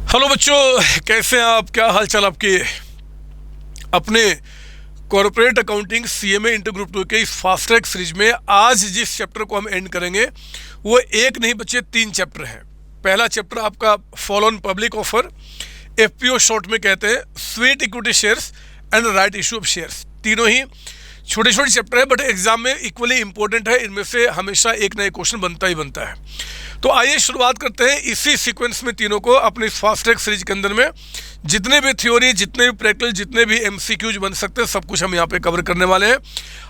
Hello बच्चों, कैसे हैं आप? क्या हाल चाल आपके? अपने corporate accounting CMA inter group 2 के इस फास्ट ट्रैक सीरीज में आज जिस चैप्टर को हम एंड करेंगे वो एक नहीं बच्चे 3 चैप्टर हैं। पहला चैप्टर आपका follow on public offer, FPO short में कहते हैं, sweet equity shares and right issue of shares. तीनों ही छोटे छोटे चैप्टर है बट एग्जाम में इक्वली इंपॉर्टेंट है। इनमें से हमेशा एक नया क्वेश्चन बनता ही बनता है। तो आइए शुरुआत करते हैं इसी सीक्वेंस में तीनों को अपनी फास्ट ट्रैक सीरीज के अंदर में जितने भी थ्योरी, जितने भी प्रैक्टिकल, जितने भी एमसीक्यूज बन सकते हैं सब कुछ हम यहाँ पे कवर करने वाले हैं।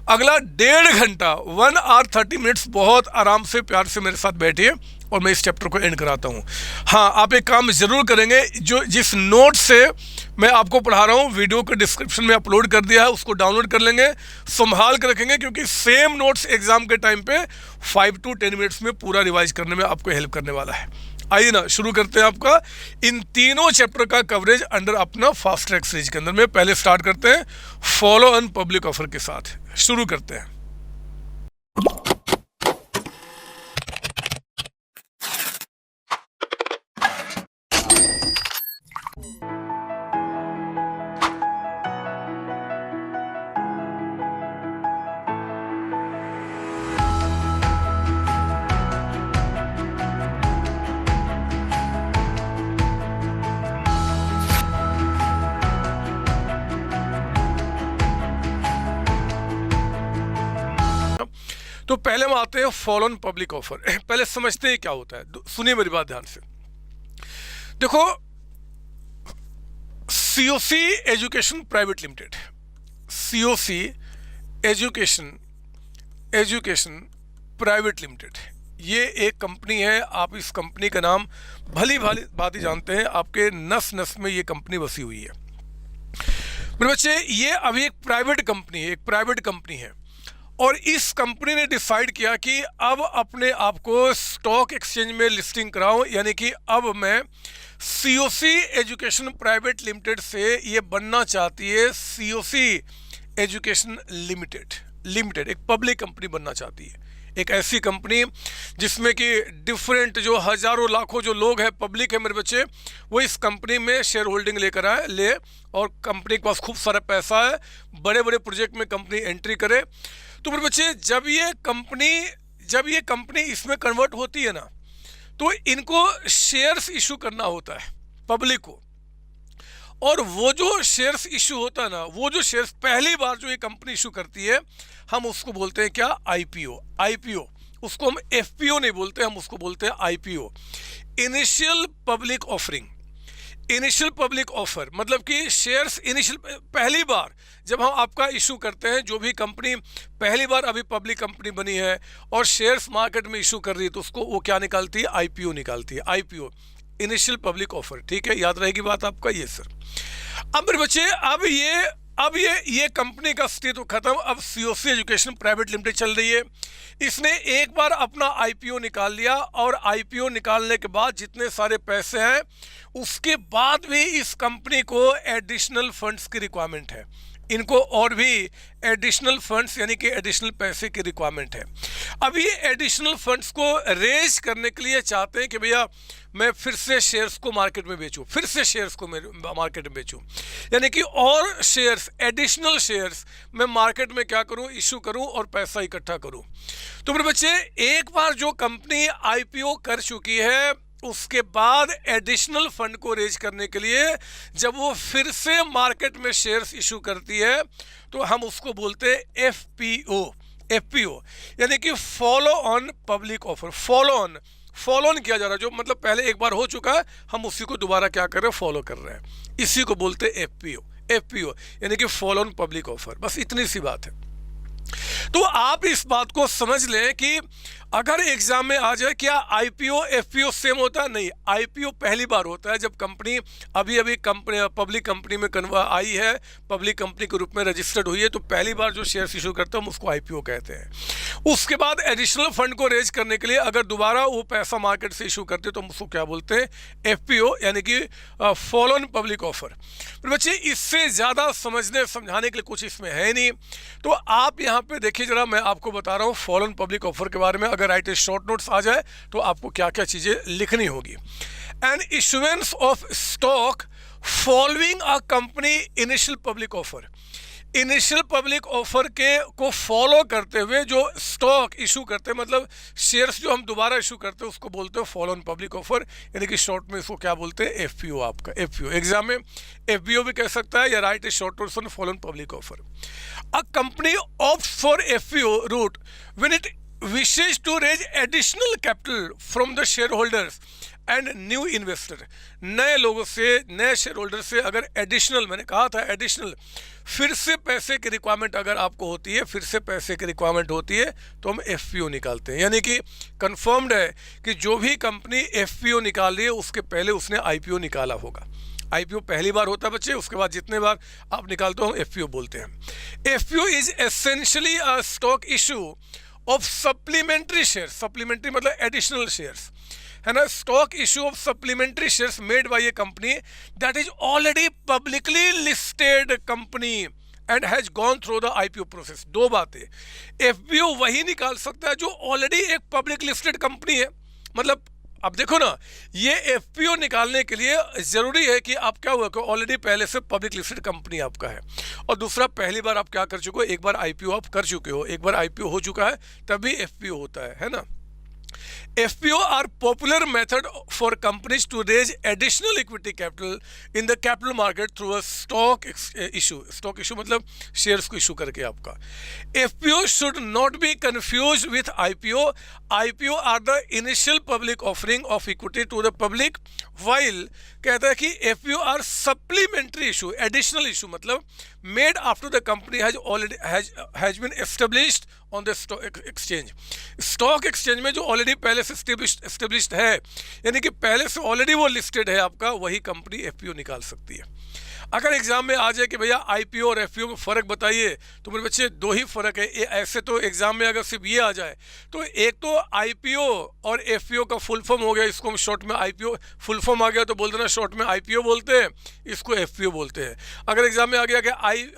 अगला 1.5 घंटा 1 आवर 30 मिनट्स बहुत आराम से प्यार से मेरे साथ बैठिए और मैं इस चैप्टर को एंड कराता हूँ। हाँ, आप एक काम जरूर करेंगे, जो जिस नोट से मैं आपको पढ़ा रहा हूँ वीडियो के डिस्क्रिप्शन में अपलोड कर दिया है, उसको डाउनलोड कर लेंगे, संभाल कर रखेंगे, क्योंकि सेम नोट्स एग्जाम के टाइम पे 5 to 10 मिनट्स में पूरा रिवाइज करने में आपको हेल्प करने वाला है। आइए ना शुरू करते हैं आपका इन तीनों चैप्टर का कवरेज अंडर अपना फास्ट ट्रैक सीरीज के अंदर में। पहले स्टार्ट करते हैं फॉलो ऑन पब्लिक ऑफर के साथ, शुरू करते हैं। तो पहले हम आते हैं फॉलो ऑन पब्लिक ऑफर। पहले समझते हैं क्या होता है, सुनिए मेरी बात ध्यान से। देखो, COC education private limited, COC education private limited, ये एक कंपनी है। आप इस कंपनी का नाम भली भाली बात ही जानते हैं, आपके नस नस में ये कंपनी बसी हुई है। मेरे बच्चे, ये अभी एक प्राइवेट कंपनी है और इस कंपनी ने डिसाइड किया कि अब अपने आप को स्टॉक एक्सचेंज में लिस्टिंग कराऊं, यानी कि अब मैं सीओसी एजुकेशन प्राइवेट लिमिटेड से ये बनना चाहती है सीओसी एजुकेशन लिमिटेड एक पब्लिक कंपनी बनना चाहती है। एक ऐसी कंपनी जिसमें कि डिफरेंट जो हजारों लाखों जो लोग हैं, पब्लिक है मेरे बच्चे, वो इस कंपनी में शेयर होल्डिंग लेकर आए ले, और कंपनी के पास खूब सारा पैसा है, बड़े बड़े प्रोजेक्ट में कंपनी एंट्री करे। तो मेरे बच्चे, जब ये कंपनी इसमें कन्वर्ट होती है ना, तो इनको शेयर्स इशू करना होता है पब्लिक को, और वो जो शेयर्स इशू होता है ना, वो जो शेयर्स पहली बार जो ये कंपनी इशू करती है, हम उसको बोलते हैं क्या? आईपीओ। उसको हम एफपीओ नहीं बोलते, हम उसको बोलते हैं आईपीओ, इनिशियल पब्लिक ऑफर। मतलब कि शेयर्स इनिशियल, पहली बार जब हम आपका इशू करते हैं, जो भी कंपनी पहली बार अभी पब्लिक कंपनी बनी है और शेयर्स मार्केट में इशू कर रही है, तो उसको वो क्या निकालती है? आईपीओ निकालती है, आईपीओ, इनिशियल पब्लिक ऑफर। ठीक है, याद रहेगी बात आपका ये सर। अब मेरे बच्चे, अब ये कंपनी का अस्तित्व खत्म, अब सीओसी एजुकेशन प्राइवेट लिमिटेड चल रही है। इसने एक बार अपना आईपीओ निकाल लिया, और आईपीओ निकालने के बाद जितने सारे पैसे हैं, उसके बाद भी इस कंपनी को एडिशनल फंड्स की रिक्वायरमेंट है। इनको और भी एडिशनल फंड्स, यानी कि एडिशनल पैसे की रिक्वायरमेंट है। अब ये एडिशनल फंड्स को रेज करने के लिए चाहते हैं कि भैया मैं फिर से शेयर्स को मार्केट में बेचूं, मार्केट में बेचूं, यानी कि और शेयर्स, एडिशनल शेयर्स मैं मार्केट में क्या करूं? इशू करूं और पैसा इकट्ठा करूं। तो मेरे बच्चे, एक बार जो कंपनी आईपीओ कर चुकी है, उसके बाद एडिशनल फंड को रेज करने के लिए जब वो फिर से मार्केट में शेयर्स इशू करती है, तो हम उसको बोलते हैं एफपीओ, यानी कि follow on public offer. Follow on किया जा रहा है, जो मतलब पहले एक बार हो चुका है, हम उसी को दोबारा क्या कर रहे हैं? फॉलो कर रहे हैं। इसी को बोलते हैं एफपीओ, यानी कि फॉलो ऑन पब्लिक ऑफर। बस इतनी सी बात है। तो आप इस बात को समझ लें कि अगर एग्जाम में आ जाए, क्या आईपीओ एफपीओ सेम होता है? नहीं, आईपीओ पहली बार होता है जब कंपनी अभी कंपनी पब्लिक कंपनी में आई है, पब्लिक कंपनी के रूप में रजिस्टर्ड हुई है, तो पहली बार जो शेयर्स इशू करते हैं हम उसको आईपीओ कहते हैं। उसके बाद एडिशनल फंड को रेज करने के लिए अगर दोबारा वो पैसा मार्केट से इशू करते हैं तो हम उसको क्या बोलते हैं? एफपीओ, यानी कि फॉलो ऑन पब्लिक ऑफर। बच्चे, इससे ज़्यादा समझाने के लिए कुछ इसमें है नहीं। तो आप यहाँ पे देखिए जरा, मैं आपको बता रहा हूँ फॉलो ऑन पब्लिक ऑफर के बारे में। अगर राइट शॉर्ट नोट्स आ जाए तो आपको क्या क्या चीज़ें लिखनी होगी। And issuance of stock following a company initial public offer. Initial public offer के को फॉलो करते हुए जो स्टॉक इशू करते हैं, मतलब शेयर्स जो हम दोबारा इशू करते हैं, उसको बोलते हैं फॉलो ऑन पब्लिक ऑफर, यानी कि शॉर्ट में इसको क्या बोलते हैं, एफपीओ। आपका एफपीओ एग्जाम में एफबीओ भी कह सकता है, या right is short on follow on public offer. A company opts for FPO route when it wishes to raise additional capital from the share holders and new investor. नए लोगों से, नए शेयर होल्डर से अगर एडिशनल, मैंने कहा था additional, फिर से पैसे की रिक्वायरमेंट अगर आपको होती है, फिर से पैसे की रिक्वायरमेंट होती है, तो हम एफपीओ निकालते हैं। यानी कि कंफर्म्ड है कि जो भी कंपनी एफपीओ निकाल रही है उसके पहले उसने आईपीओ निकाला होगा। आईपीओ पहली बार होता है बच्चे, उसके बाद जितने बार आप निकालते हो हम एफपीओ बोलते हैं। FPO is essentially a stock issue of supplementary share. Supplementary मतलब एडिशनल शेयर्स, है ना। Stock issue of supplementary shares made by a company that is already publicly listed company and has gone through the IPO process. दो बातें, FPO वही निकाल सकता है जो ऑलरेडी एक पब्लिक लिस्टेड कंपनी है। मतलब अब देखो ना, ये एफपीओ निकालने के लिए जरूरी है कि आप क्या हुआ कि ऑलरेडी पहले से पब्लिक लिस्टेड कंपनी आपका है, और दूसरा पहली बार आप क्या कर चुके हो, एक बार आईपीओ आप कर चुके हो, एक बार आईपीओ हो चुका है, तभी एफपीओ होता है ना। FPO are popular method for companies to raise additional equity capital in the capital market through a stock issue. Stock issue मतलब shares को issue करके आपका। FPO should not be confused with IPO. IPO are the initial public offering of equity to the public, while कहता है कि FPO are supplementary issue, additional issue मतलब made after the company has already has been established on the stock exchange. Stock exchange में जो already पहले से established है, यानी कि पहले से ऑलरेडी वो लिस्टेड है आपका, वही कंपनी एफपीओ निकाल सकती है। अगर एग्जाम में आ जाए कि भैया आईपीओ और एफपीओ में फ़र्क बताइए, तो मेरे बच्चे दो ही फ़र्क है। ऐसे तो एग्जाम में अगर सिर्फ ये आ जाए तो एक तो आईपीओ और एफपीओ का फुल फॉर्म हो गया, इसको हम शॉर्ट में आईपीओ, फुल फॉर्म आ गया तो बोल देना शॉर्ट में आईपीओ बोलते हैं, इसको एफपीओ बोलते हैं। अगर एग्जाम में आ गया कि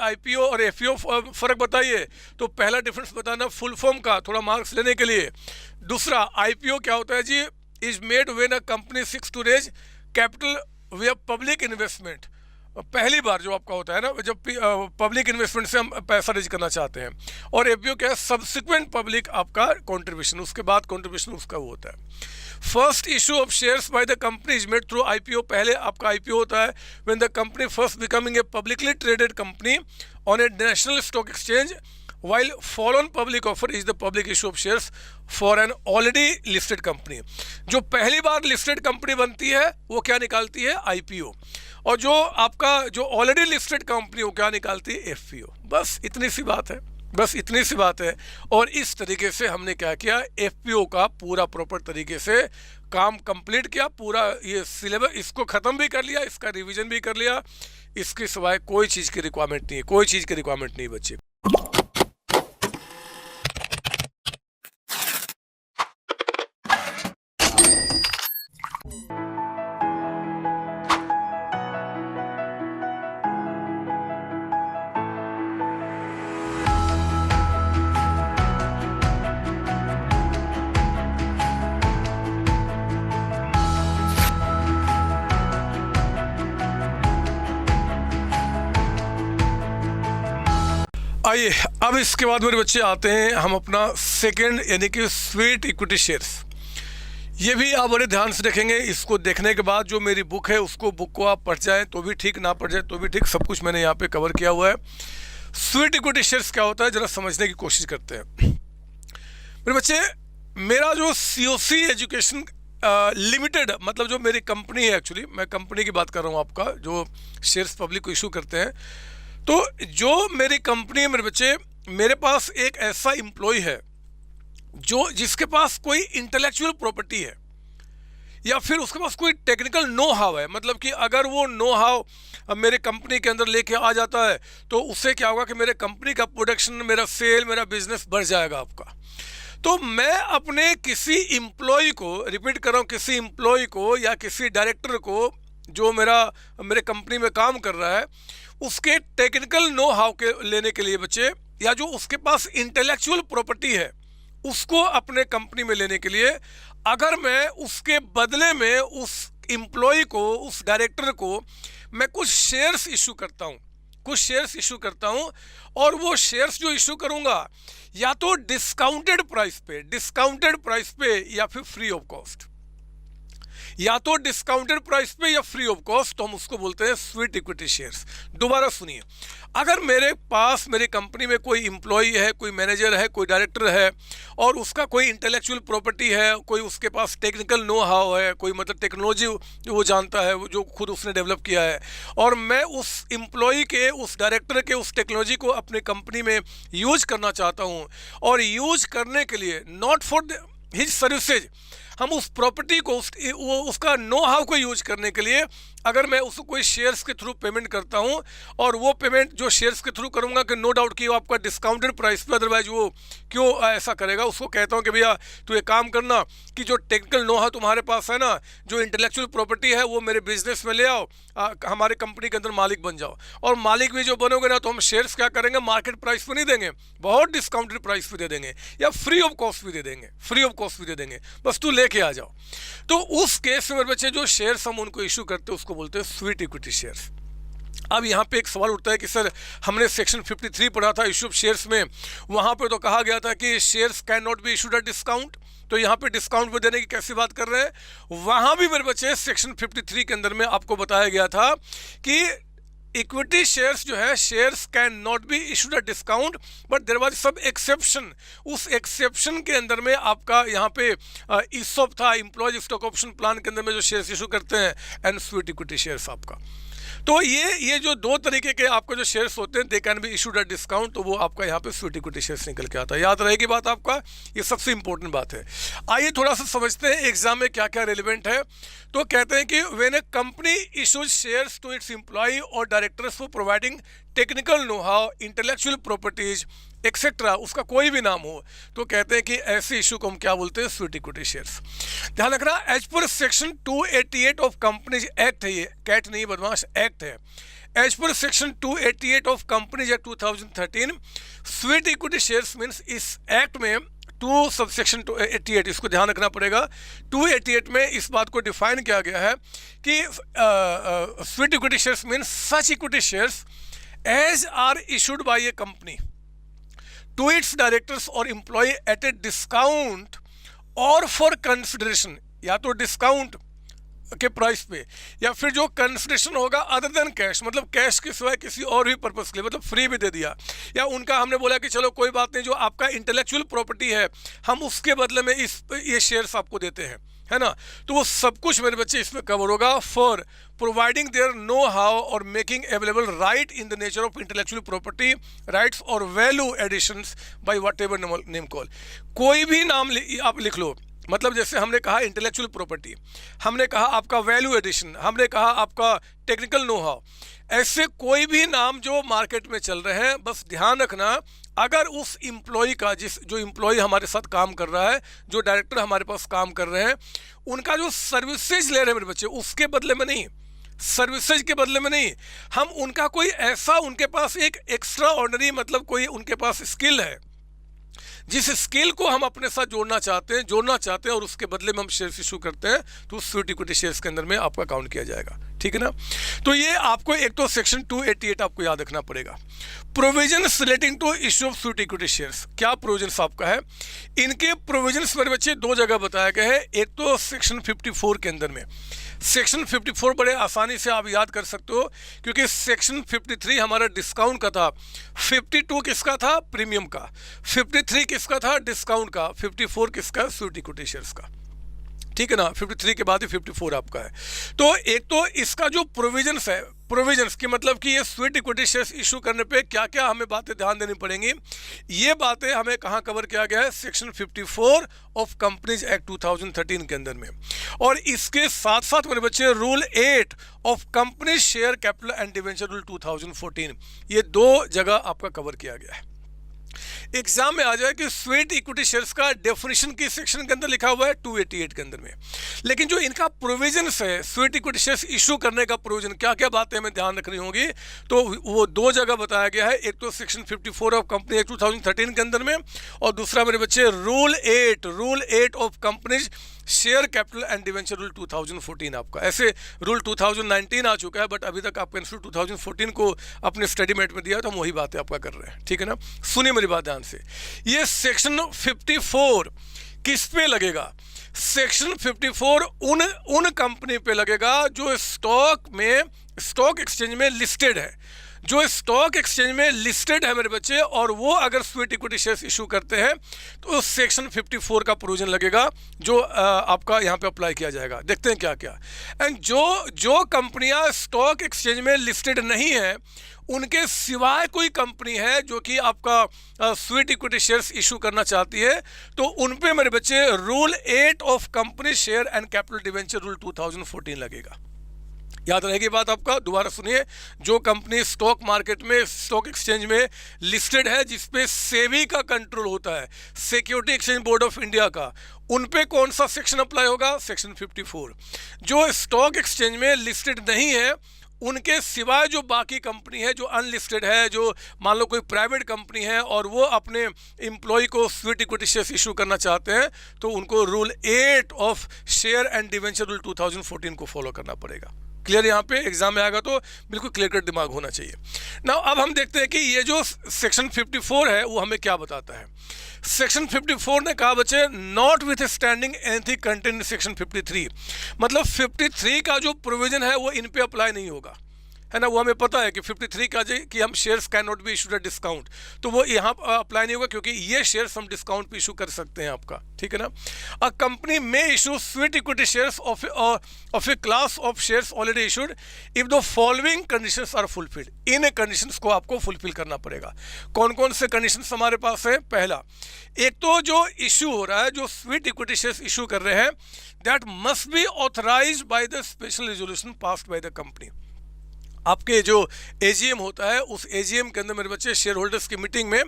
आईपीओ और एफपीओ फ़र्क बताइए, तो पहला डिफरेंस बताना फुल फॉर्म का, थोड़ा मार्क्स लेने के लिए। दूसरा आईपीओ क्या होता है जी, is made when a company seeks to raise capital with public investment. पहली बार जो आपका होता है ना, जब पब्लिक इन्वेस्टमेंट से हम पैसा रेज करना चाहते हैं। और एफपीओ क्या है, सब्सिक्वेंट पब्लिक आपका कंट्रीब्यूशन, उसके बाद कंट्रीब्यूशन उसका वो होता है। First issue of shares by the company is made through IPO. पहले आपका आईपीओ होता है when the company first becoming a publicly traded company on A national stock exchange, while follow-on public offer is the public issue of shares for an already listed company। जो पहली बार listed company बनती है वो क्या निकालती है, IPO, और जो आपका जो ऑलरेडी लिस्टेड कंपनी वो क्या निकालती है, एफपीओ। बस इतनी सी बात है, बस इतनी सी बात है। और इस तरीके से हमने क्या किया, एफपीओ का पूरा प्रॉपर तरीके से काम कंप्लीट किया, पूरा ये सिलेबस इसको ख़त्म भी कर लिया, इसका रिवीजन भी कर लिया। इसके सिवाय कोई चीज़ की रिक्वायरमेंट नहीं है, कोई चीज़ की रिक्वायरमेंट नहीं बच्चे। आइए अब इसके बाद मेरे बच्चे आते हैं हम अपना सेकंड, यानी कि स्वीट इक्विटी शेयर्स। ये भी आप बड़े ध्यान से देखेंगे। इसको देखने के बाद जो मेरी बुक है उसको, बुक को आप पढ़ जाएं तो भी ठीक, ना पढ़ जाए तो भी ठीक, सब कुछ मैंने यहाँ पे कवर किया हुआ है। स्वीट इक्विटी शेयर्स क्या होता है जरा समझने की कोशिश करते हैं। मेरे बच्चे, मेरा जो सीओसी एजुकेशन लिमिटेड, मतलब जो मेरी कंपनी है, एक्चुअली मैं कंपनी की बात कर रहा हूँ आपका, जो शेयर्स पब्लिक को इशू करते हैं। तो जो मेरी कंपनी है मेरे बच्चे, मेरे पास एक ऐसा एम्प्लॉय है जिसके पास कोई इंटेलेक्चुअल प्रॉपर्टी है, या फिर उसके पास कोई टेक्निकल नो हाउ है। मतलब कि अगर वो नो हाउ मेरे कंपनी के अंदर लेके आ जाता है तो उससे क्या होगा कि मेरे कंपनी का प्रोडक्शन, मेरा सेल, मेरा बिजनेस बढ़ जाएगा आपका। तो मैं अपने किसी एम्प्लॉय को, रिपीट कर रहा हूँ, किसी एम्प्लॉय को या किसी डायरेक्टर को जो मेरे कंपनी में काम कर रहा है, उसके टेक्निकल नो हाउ के लेने के लिए बच्चे, या जो उसके पास इंटेलेक्चुअल प्रॉपर्टी है उसको अपने कंपनी में लेने के लिए, अगर मैं उसके बदले में उस एम्प्लॉय को, उस डायरेक्टर को मैं कुछ शेयर्स इशू करता हूँ, कुछ शेयर्स इशू करता हूँ, और वो शेयर्स जो इशू करूँगा या तो डिस्काउंटेड प्राइस पे या फिर फ्री ऑफ कॉस्ट, या तो डिस्काउंटेड प्राइस पे या फ्री ऑफ कॉस्ट, तो हम उसको बोलते हैं स्वीट इक्विटी शेयर्स। दोबारा सुनिए, अगर मेरे पास मेरी कंपनी में कोई एम्प्लॉई है, कोई मैनेजर है, कोई डायरेक्टर है, और उसका कोई इंटेलेक्चुअल प्रॉपर्टी है, कोई उसके पास टेक्निकल नो हाउ है, कोई मतलब टेक्नोलॉजी वो जानता है, जो खुद उसने डेवलप किया है, और मैं उस एम्प्लॉई के, उस डायरेक्टर के उस टेक्नोलॉजी को अपनी कंपनी में यूज करना चाहता हूँ, और यूज करने के लिए नॉट फॉर हिज सर्विसेज, हम उस प्रॉपर्टी को, उसका नो हाउ को यूज करने के लिए अगर मैं उसको कोई शेयर्स के थ्रू पेमेंट करता हूं, और वो पेमेंट जो शेयर्स के थ्रू करूंगा कि नो डाउट कि वो आपका डिस्काउंटेड प्राइस पे, अदरवाइज वो क्यों ऐसा करेगा, उसको कहता हूं कि भैया तू एक काम करना कि जो टेक्निकल नो हाउ तुम्हारे पास है ना, जो इंटेलेक्चुअल प्रॉपर्टी है, वो मेरे बिजनेस में ले आओ, हमारे कंपनी के अंदर मालिक बन जाओ, और मालिक भी जो बनोगे ना, तो हम शेयर्स क्या करेंगे, मार्केट प्राइस पर नहीं देंगे, बहुत डिस्काउंटेड प्राइस पर दे देंगे, या फ्री ऑफ कॉस्ट भी दे देंगे, बस तू लेके आ जाओ। तो उस केस में मेरे बच्चे जो शेयर्स हम उनको इशू करते हैं उसको बोलते हैं स्वीट इक्विटी शेयर्स। अब यहाँ पे एक सवाल उठता है कि सर हमने सेक्शन 53 पढ़ा था इशू ऑफ शेयर्स में, वहाँ पे तो कहा गया था कि shares can not be issued at discount, तो यहाँ पे डिस्काउंट पे देने की कैसी बात कर रहे हैं। वहाँ भी मेरे बच्चे सेक्शन 53 के अंदर में आपको बताया गया था कि इक्विटी शेयर्स जो है, shares can not be issued at discount, but there was सब एक्सेप्शन। उस एक्सेप्शन के अंदर में आपका यहाँ पे ईसॉप था, एम्प्लॉयज स्टॉक ऑप्शन प्लान के अंदर में जो शेयर्स इशू करते हैं, एंड स्वीट इक्विटी शेयर्स आपका। तो ये जो दो तरीके के आपके जो शेयर्स होते हैं, they can be issued at discount, तो वो आपका यहाँ पे स्वीट इक्विटी शेयर्स निकल के आता है। याद रहेगी बात आपका, ये सबसे इंपॉर्टेंट बात है। आइए थोड़ा सा समझते हैं एग्जाम में क्या क्या रेलिवेंट है। तो कहते हैं कि when a company issues shares to its employ और directors for providing technical know how, intellectual properties etcetera, उसका कोई भी नाम हो, तो कहते हैं कि ऐसे इशू को हम क्या बोलते हैं, स्वीट इक्विटी शेयर्स। ध्यान रखना, as per section 288 of companies act है, ये कैट नहीं बदमाश, एक्ट है। As per section 288 of companies act 2013, sweet equity shares means इस एक्ट में 2 सबसेक्शन 288, इसको ध्यान रखना पड़ेगा। 288 में इस बात को डिफाइन किया गया है कि sweet equity shares means such equity shares as are issued by a company to its directors or employee at a discount or for consideration, या तो डिस्काउंट के प्राइस पे, या फिर जो कंसिडरेशन होगा अदर देन कैश, मतलब कैश के सिवाय किसी और भी पर्पस के लिए, मतलब फ्री भी दे दिया, या उनका हमने बोला कि चलो कोई बात नहीं, जो आपका इंटेलेक्चुअल प्रॉपर्टी है हम उसके बदले में ये शेयर्स आपको देते हैं, है ना। तो वो सब कुछ मेरे बच्चे इसमें कवर होगा। For providing their know how और making available right in the nature of intellectual property rights और value additions by whatever name call. कोई भी नाम आप लिख लो, मतलब जैसे हमने कहा इंटेलेक्चुअल प्रॉपर्टी, हमने कहा आपका वैल्यू एडिशन, हमने कहा आपका टेक्निकल नो हाउ, ऐसे कोई भी नाम जो मार्केट में चल रहे हैं, बस ध्यान रखना अगर उस एम्प्लॉय का, जो एम्प्लॉय हमारे साथ काम कर रहा है, जो डायरेक्टर हमारे पास काम कर रहे हैं, उनका जो सर्विसेज ले रहे हैं मेरे बच्चे, उसके बदले में नहीं, सर्विसेज के बदले में नहीं, हम उनका कोई ऐसा, उनके पास एक एक्स्ट्रा ऑर्डिनरी, मतलब कोई उनके पास स्किल है, जिस स्किल को हम अपने साथ जोड़ना चाहते हैं और उसके बदले में हम शेयर्स इशू करते हैं, तो स्वीट इक्विटी शेयर्स के अंदर में आपका काउंट किया जाएगा, ठीक है ना। तो ये आपको एक तो सेक्शन 288 आपको याद रखना पड़ेगा। Provisions relating to issue of sweet equity shares, क्या प्रोविजंस आपका है, इनके प्रोविजंस मेरे बच्चे 2 जगह बताया गया है। एक तो सेक्शन 54 के अंदर में, सेक्शन 54 बड़े आसानी से आप याद कर सकते हो, क्योंकि सेक्शन 53 हमारा डिस्काउंट का था, 52 किसका था, प्रीमियम का, 53 किसका था, डिस्काउंट का, 54 किसका, स्वीट इक्विटी शेयर्स का, ठीक है ना। 53 के बाद ही 54 आपका है। तो एक तो इसका जो प्रोविजंस है, प्रोविजंस की मतलब कि ये स्वीट इक्विटी शेयर्स इशू करने पे क्या क्या हमें बातें ध्यान देनी पड़ेंगी, ये बातें हमें कहाँ कवर किया गया है, सेक्शन 54 ऑफ कंपनीज एक्ट 2013 के अंदर में। और इसके साथ साथ मेरे बच्चे rule 8 of company share capital and debenture rule 2014, ये 2 जगह आपका कवर किया गया है। एग्जाम में आ जाए कि स्वीट इक्विटी शेयर्स का डेफिनेशन की सेक्शन के अंदर लिखा हुआ है 288 के अंदर में, लेकिन जो इनका प्रोविजंस है, स्वीट इक्विटी शेयर्स इशू करने का प्रोविजन, क्या क्या बातें हमें ध्यान रखनी होगी, तो वो 2 जगह बताया गया है। एक तो सेक्शन 54 ऑफ कंपनी एक्ट 2013 के अंदर में, और दूसरा मेरे बच्चे rule 8 of companies share capital and debenture rule 2014 आपका, ऐसे रूल 2019 आ चुका है, बट अभी तक आपका इंस्टीट्यूट 2014 को अपने स्टडी मेट में दिया, तो हम वही बातें आपका कर रहे हैं, ठीक है ना। सुनिए मेरी बात ध्यान से, ये सेक्शन 54 किस पे लगेगा? सेक्शन 54 उन कंपनी पे लगेगा जो स्टॉक एक्सचेंज में लिस्टेड है, जो स्टॉक एक्सचेंज में लिस्टेड है मेरे बच्चे, और वो अगर स्वीट इक्विटी शेयर्स इशू करते हैं तो सेक्शन 54 का प्रोविजन लगेगा, जो आपका यहाँ पे अप्लाई किया जाएगा। देखते हैं क्या क्या। एंड जो कंपनियां स्टॉक एक्सचेंज में लिस्टेड नहीं है, उनके सिवाय कोई कंपनी है जो कि आपका स्वीट इक्विटी शेयर्स इशू करना चाहती है, तो उन पे मेरे बच्चे rule 8 of company share and capital debenture rule 2014 लगेगा। याद रहेगी बात आपका, दोबारा सुनिए। जो कंपनी स्टॉक मार्केट में, स्टॉक एक्सचेंज में लिस्टेड है, जिसपे सेबी का कंट्रोल होता है, security Exchange Board of India का, उन पे कौन सा सेक्शन अप्लाई होगा? सेक्शन 54। जो स्टॉक एक्सचेंज में लिस्टेड नहीं है, उनके सिवाय जो बाकी कंपनी है, जो अनलिस्टेड है, जो मान लो कोई प्राइवेट कंपनी है और वो अपने एम्प्लॉय को स्वीट इक्विटी शेयर्स इशू करना चाहते हैं, तो उनको rule 8 of share and debenture rule 2014 को फॉलो करना पड़ेगा। क्लियर? यहाँ पे एग्जाम में आएगा तो बिल्कुल क्लियर कट दिमाग होना चाहिए ना। अब हम देखते हैं कि ये जो सेक्शन 54 है वो हमें क्या बताता है। सेक्शन 54 ने कहा बच्चे, not with standing anything content in section 53, मतलब 53 का जो प्रोविजन है वो इन पे अप्लाई नहीं होगा, है ना। वो हमें पता है कि 53 का कि हम shares can not be issued at discount, तो वो यहाँ अप्लाई नहीं होगा, क्योंकि ये शेयर्स हम डिस्काउंट पे इशू कर सकते हैं आपका, ठीक है ना। अ कंपनी में issue sweet equity shares of a class of shares already issued if the following conditions are fulfilled. इन कंडीशंस को आपको फुलफिल करना पड़ेगा। कौन कौन से कंडीशंस हमारे पास है? पहला, एक तो जो इशू हो रहा है, जो स्वीट इक्विटी शेयर्स इशू कर रहे हैं, that must be authorised by the special resolution passed by the company. आपके जो एजीएम होता है, उस एजीएम के अंदर मेरे बच्चे शेयर होल्डर्स की मीटिंग में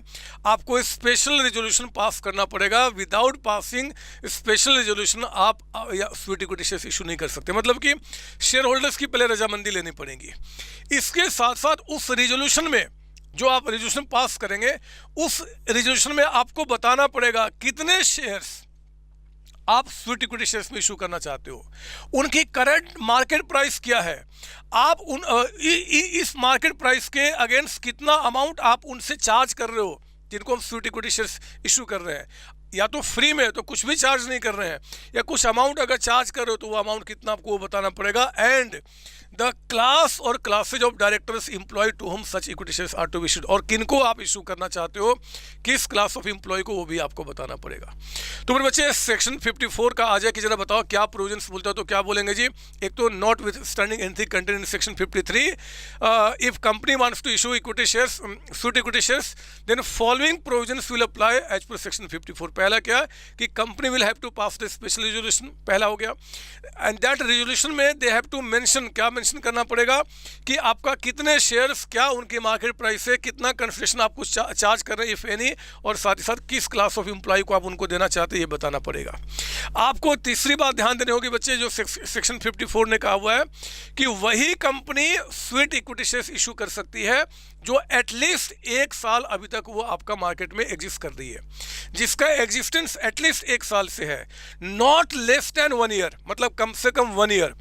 आपको स्पेशल रेजोल्यूशन पास करना पड़ेगा। विदाउट पासिंग स्पेशल रेजोल्यूशन आप या स्वीट इक्विटी शेयर्स इशू नहीं कर सकते, मतलब कि शेयर होल्डर्स की पहले रजामंदी लेनी पड़ेगी। इसके साथ साथ उस रेजोल्यूशन में, जो आप रेजोल्यूशन पास करेंगे, उस रेजोल्यूशन में आपको बताना पड़ेगा कितने शेयर्स आप स्वीट इक्विटी शेयर्स में इशू करना चाहते हो, उनकी करंट मार्केट प्राइस क्या है, आप इस मार्केट प्राइस के अगेंस्ट कितना अमाउंट आप उनसे चार्ज कर रहे हो, जिनको हम स्वीट इक्विटी शेयर्स इशू कर रहे हैं। या तो फ्री में, तो कुछ भी चार्ज नहीं कर रहे हैं, या कुछ अमाउंट अगर चार्ज कर रहे हो तो वो अमाउंट कितना आपको वो बताना पड़ेगा। एंड द क्लास और classes of directors employ to whom such equity shares are to be issued, और किनको आप इशू करना चाहते हो, किस क्लास ऑफ एम्प्लॉय को, वो भी आपको बताना पड़ेगा। तो मेरे बच्चे सेक्शन 54 का आ जाए कि जरा बताओ क्या प्रोविजंस बोलता है, तो क्या बोलेंगे जी? एक तो notwithstanding anything content in section 53, if company wants to issue equity shares, sweet equity shares, then following provisions will apply as per section 54। पहला क्या कि company will have to pass the special resolution, पहला हो गया। And that resolution में they have to mention, क्या mention करना पड़ेगा कि आपका कितने शेयर्स, क्या उनकी मार्केट प्राइस है, कितना कंसेशन आपको चार्ज कर रहे हैं इफ एनी, और साथ ही साथ किस क्लास ऑफ एम्प्लॉय को आप उनको देना चाहते हैं, ये बताना पड़ेगा। आपको तीसरी बात ध्यान देनी होगी बच्चे, जो सेक्शन 54 ने कहा हुआ है कि वही company sweet equity shares issue कर सकती है जो एटलीस्ट 1 साल अभी तक वो आपका मार्केट में एग्जिस्ट कर रही है, जिसका एग्जिस्टेंस एटलीस्ट 1 साल से है, नॉट लेस देन 1 ईयर, मतलब कम से कम 1 year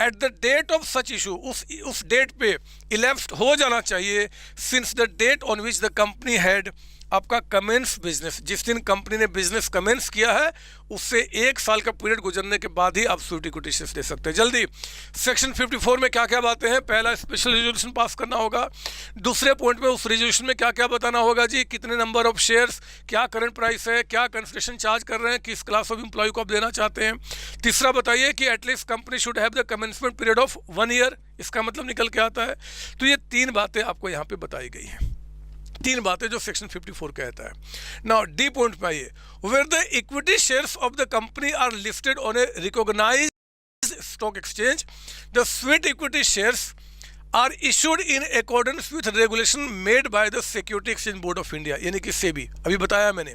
at the date of such issue, उस डेट पे इलेप्स्ड हो जाना चाहिए since the date on which the company had आपका कमेंस बिजनेस, जिस दिन कंपनी ने बिजनेस कमेंस किया है उससे 1 साल का पीरियड गुजरने के बाद ही आप स्वीट इक्विटी शेयर्स दे सकते हैं। जल्दी, सेक्शन 54 में क्या क्या बातें हैं? पहला, स्पेशल रेजोल्यूशन पास करना होगा। दूसरे पॉइंट में उस रेजोल्यूशन में क्या क्या बताना होगा जी? कितने नंबर ऑफ शेयर्स, क्या करंट प्राइस है, क्या कंसेशन चार्ज कर रहे हैं, किस क्लास ऑफ एम्प्लॉय को आप देना चाहते हैं। तीसरा बताइए कि at least company should have the commencement period of 1 year, इसका मतलब निकल के आता है। तो ये 3 बातें आपको यहाँ पे बताई गई हैं, 3 बातें जो सेक्शन 54 कहता है। नाउ डी पॉइंट पे आइए, where the equity shares of the company are listed on a recognised stock exchange, the sweet equity shares are issued in accordance with regulation made by the Security Exchange Board of India, यानी कि सेबी। अभी बताया मैंने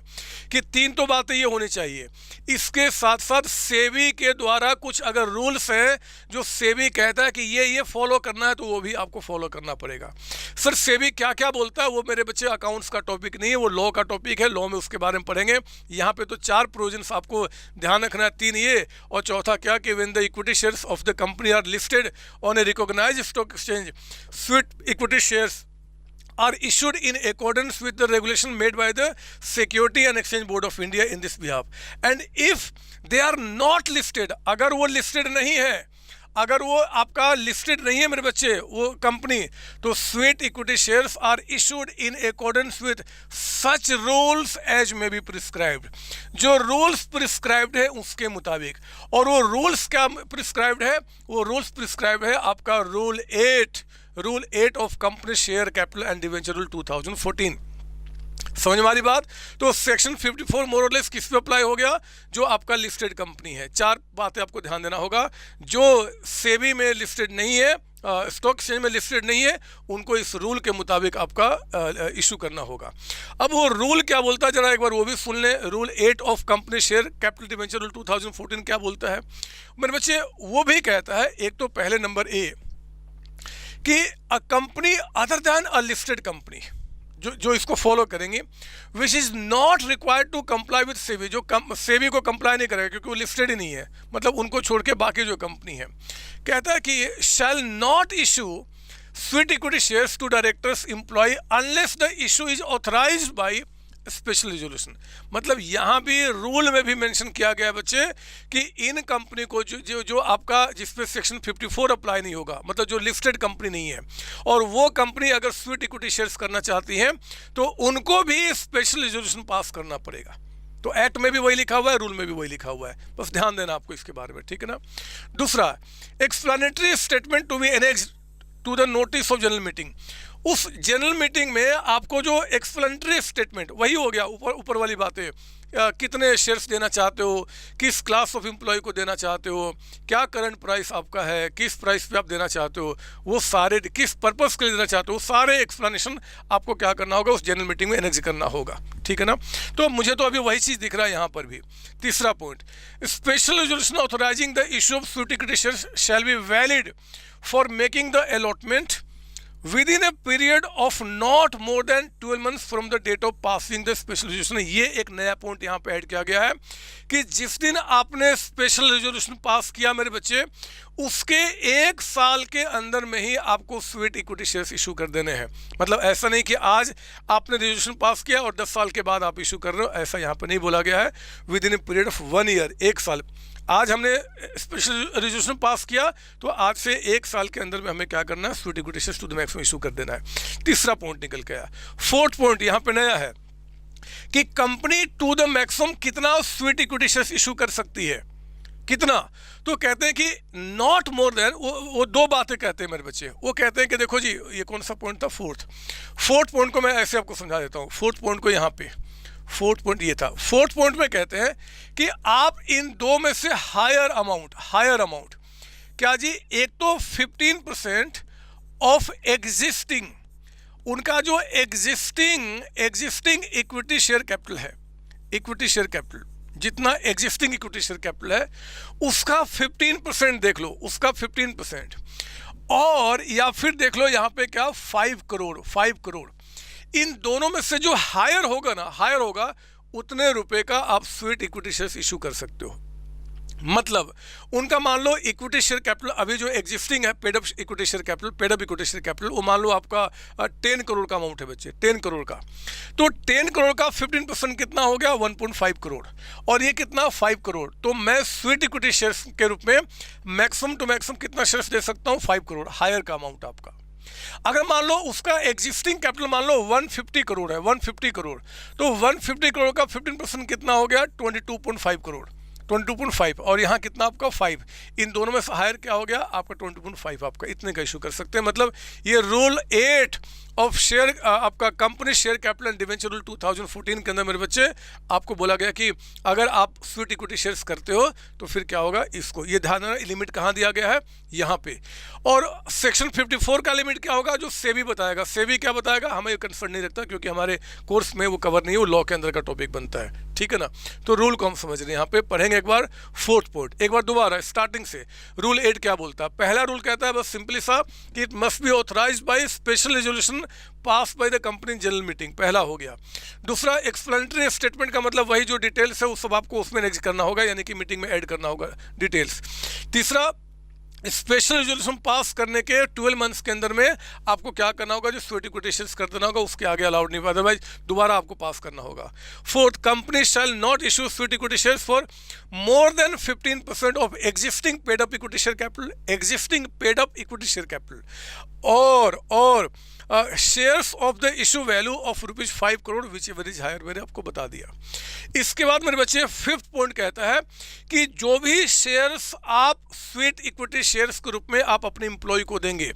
कि 3 तो बातें ये होनी चाहिए। इसके साथ साथ सेबी के द्वारा कुछ अगर रूल्स हैं जो सेबी कहता है कि ये फॉलो करना है, तो वो भी आपको फॉलो करना पड़ेगा। सर सेबी क्या क्या बोलता है, वो मेरे बच्चे अकाउंट्स का टॉपिक नहीं है, वो लॉ का टॉपिक है, लॉ में उसके बारे में पढ़ेंगे। यहाँ पे तो 4 प्रोविजंस आपको ध्यान रखना है, 3 ये और चौथा क्या कि when the equity shares of the company are listed on a recognised stock exchange, sweet equity shares are issued in accordance with the regulation made by the Security and Exchange Board of India in this behalf, and if they are not listed, अगर वो listed नहीं है, अगर वो आपका listed नहीं है मेरे बच्चे वो कंपनी, तो sweet equity shares are issued in accordance with such rules as may be prescribed, जो रूल्स प्रिस्क्राइब्ड है उसके मुताबिक। और वो रूल्स क्या प्रिस्क्राइब्ड है, वो रूल्स प्रिस्क्राइब्ड है आपका rule 8 of company share capital and debenture rule 2014। समझ में आ रही बात? तो सेक्शन 54 मोर और लेस किस पे अप्लाई हो गया, जो आपका लिस्टेड कंपनी है। 4 बातें आपको ध्यान देना होगा। जो सेबी में लिस्टेड नहीं है, स्टॉक एक्सचेंज में लिस्टेड नहीं है, उनको इस रूल के मुताबिक आपका इशू करना होगा। अब वो रूल क्या बोलता है जरा एक बार वो भी सुन लें। Rule 8 of company share capital debenture rule 2014 क्या बोलता है मेरे बच्चे? वो भी कहता है, एक तो पहले नंबर ए कि a company other than a listed company, जो इसको फॉलो करेंगे, which is not required to comply with SEBI, जो सेबी को कंप्लाई नहीं करेगा क्योंकि वो लिस्टेड ही नहीं है, मतलब उनको छोड़ के बाकी जो कंपनी है, कहता है कि shall not issue sweet equity shares to directors employ unless the issue is authorised by special resolution. मतलब यहाँ भी रूल में भी मेंशन किया गया बच्चे कि इन कंपनी को जो आपका जिस पे सेक्शन 54 अप्लाई नहीं होगा, मतलब जो लिस्टेड कंपनी नहीं है, और वो कंपनी अगर स्वीट इक्विटी शेयर्स करना चाहती है तो उनको भी स्पेशल रिजोल्यूशन पास करना पड़ेगा। तो एक्ट में भी वही लिखा हुआ है, रूल में भी वही लिखा हुआ है, बस ध्यान देना आपको इसके बारे में, ठीक है ना। दूसरा, explanatory statement to be annexed to the notice of general meeting. उस जनरल मीटिंग में आपको जो एक्सप्लेनेटरी स्टेटमेंट, वही हो गया ऊपर वाली बातें, कितने शेयर्स देना चाहते हो, किस क्लास ऑफ एम्प्लॉय को देना चाहते हो, क्या करंट प्राइस आपका है, किस प्राइस पे आप देना चाहते हो, वो सारे किस पर्पस के लिए देना चाहते हो, सारे एक्सप्लेनेशन आपको क्या करना होगा उस जनरल मीटिंग में एनेक्स करना होगा, ठीक है ना। तो मुझे तो अभी वही चीज़ दिख रहा है यहाँ पर भी। तीसरा point, special resolution authorising the issue of sweet equity shares shall be valid for making the allotment within a period of not more than 12 months from the date of passing the special resolution। ये एक नया point यहाँ पे add किया गया है कि जिस दिन आपने स्पेशल रेजोल्यूशन पास किया मेरे बच्चे, उसके 1 साल के अंदर में ही आपको स्वीट इक्विटी शेयर्स इशू कर देने हैं। मतलब ऐसा नहीं कि आज आपने रेजोल्यूशन पास किया और 10 साल के बाद आप इशू कर रहे हो, ऐसा यहाँ पर नहीं बोला गया है। With in A period of 1 year, 1 साल। आज हमने स्पेशल रेजोल्यूशन पास किया तो आज से 1 साल के अंदर में हमें क्या करना है, sweet equity shares to the maximum issue कर देना है। तीसरा पॉइंट निकल के आया। 4th पॉइंट यहाँ पे नया है कि कंपनी टू द मैक्सिमम कितना स्वीट इक्विटी शेयर्स इशू कर सकती है, कितना? तो कहते हैं कि नॉट मोर देन, वो 2 बातें कहते हैं मेरे बच्चे। वो कहते हैं कि देखो जी, ये कौन सा पॉइंट था, 4th पॉइंट को मैं ऐसे आपको समझा देता हूँ। 4th पॉइंट को यहाँ पे 4th पॉइंट ये था। 4th पॉइंट में कहते हैं कि आप इन 2 में से हायर अमाउंट क्या जी, एक तो 15% ऑफ एग्जिस्टिंग, उनका जो एग्जिस्टिंग इक्विटी शेयर कैपिटल है, इक्विटी शेयर कैपिटल जितना एग्जिस्टिंग इक्विटी शेयर कैपिटल है उसका 15% देख लो, उसका 15%, और या फिर देख लो यहाँ पे क्या 5 करोड़। इन दोनों में से जो हायर होगा उतने रुपए का आप स्वीट इक्विटी शेयर्स इशू कर सकते हो। मतलब उनका मान लो इक्विटी शेयर कैपिटल अभी जो एग्जिस्टिंग है, paid up equity share capital, वो मान लो आपका 10 करोड़ का अमाउंट है बच्चे, 10 करोड़ का। तो 10 करोड़ का 15% कितना हो गया, 1.5 करोड़, और ये कितना 5 करोड़। तो मैं स्वीट इक्विटी शेयर्स के रूप में मैक्सिमम टू मैक्सिमम कितना शेयर्स दे सकता हूँ, 5 करोड़, हायर का अमाउंट आपका। अगर मान लो उसका एग्जिस्टिंग कैपिटल मान लो 150 करोड़ है, 150 करोड़, तो 150 करोड़ का 15% कितना हो गया, 22.5 करोड़। 22.5 और यहाँ कितना आपका 5, इन दोनों में से हायर क्या हो गया आपका 20.5, आपका इतने का इशू कर सकते हैं। मतलब ये रूल 8 ऑफ शेयर आपका company share capital and debenture rule 2014 के अंदर मेरे बच्चे आपको बोला गया कि अगर आप स्वीट इक्विटी शेयर्स करते हो तो फिर क्या होगा, इसको ये ध्यान रखना, लिमिट कहाँ दिया गया है यहाँ पे। और सेक्शन 54 का लिमिट क्या होगा जो सेबी बताएगा, सेबी क्या बताएगा हमें कंसर्न नहीं रखता क्योंकि हमारे कोर्स में वो कवर नहीं है, वो लॉ के अंदर का टॉपिक बनता है, ठीक है ना। तो रूल को हम समझ रहे हैं, यहाँ पे पढ़ेंगे एक बार 4th पॉइंट, एक बार दोबारा स्टार्टिंग से। रूल 8 क्या बोलता है, पहला रूल कहता है बस सिंपली सा कि it must be authorised by special resolution pass by the company general meeting, पहला हो गया। दूसरा एक्सप्लेनेटरी स्टेटमेंट का मतलब वही जो डिटेल्स है वो सब आपको उसमें एग्जिट करना होगा, यानी कि मीटिंग में ऐड करना होगा डिटेल्स। तीसरा स्पेशल रेजोल्यूशन पास करने के 12 मंथ्स के अंदर में आपको क्या करना होगा, जो स्वीट इक्विटी शेयर्स कर देना होगा, उसके आगे अलाउड नहीं, अदरवाइज दोबारा आपको पास करना होगा। Fourth, company shall not issue sweet equity shares for more than 15% of existing paid up equity share capital, existing paid up equity share capital और shares of the issue value of ₹5 crore whichever is higher, मैंने आपको बता दिया। इसके बाद मेरे बच्चे 5th point कहता है कि जो भी शेयर्स आप स्वीट इक्विटी शेयर्स के रूप में आप अपने एम्प्लॉय को देंगे,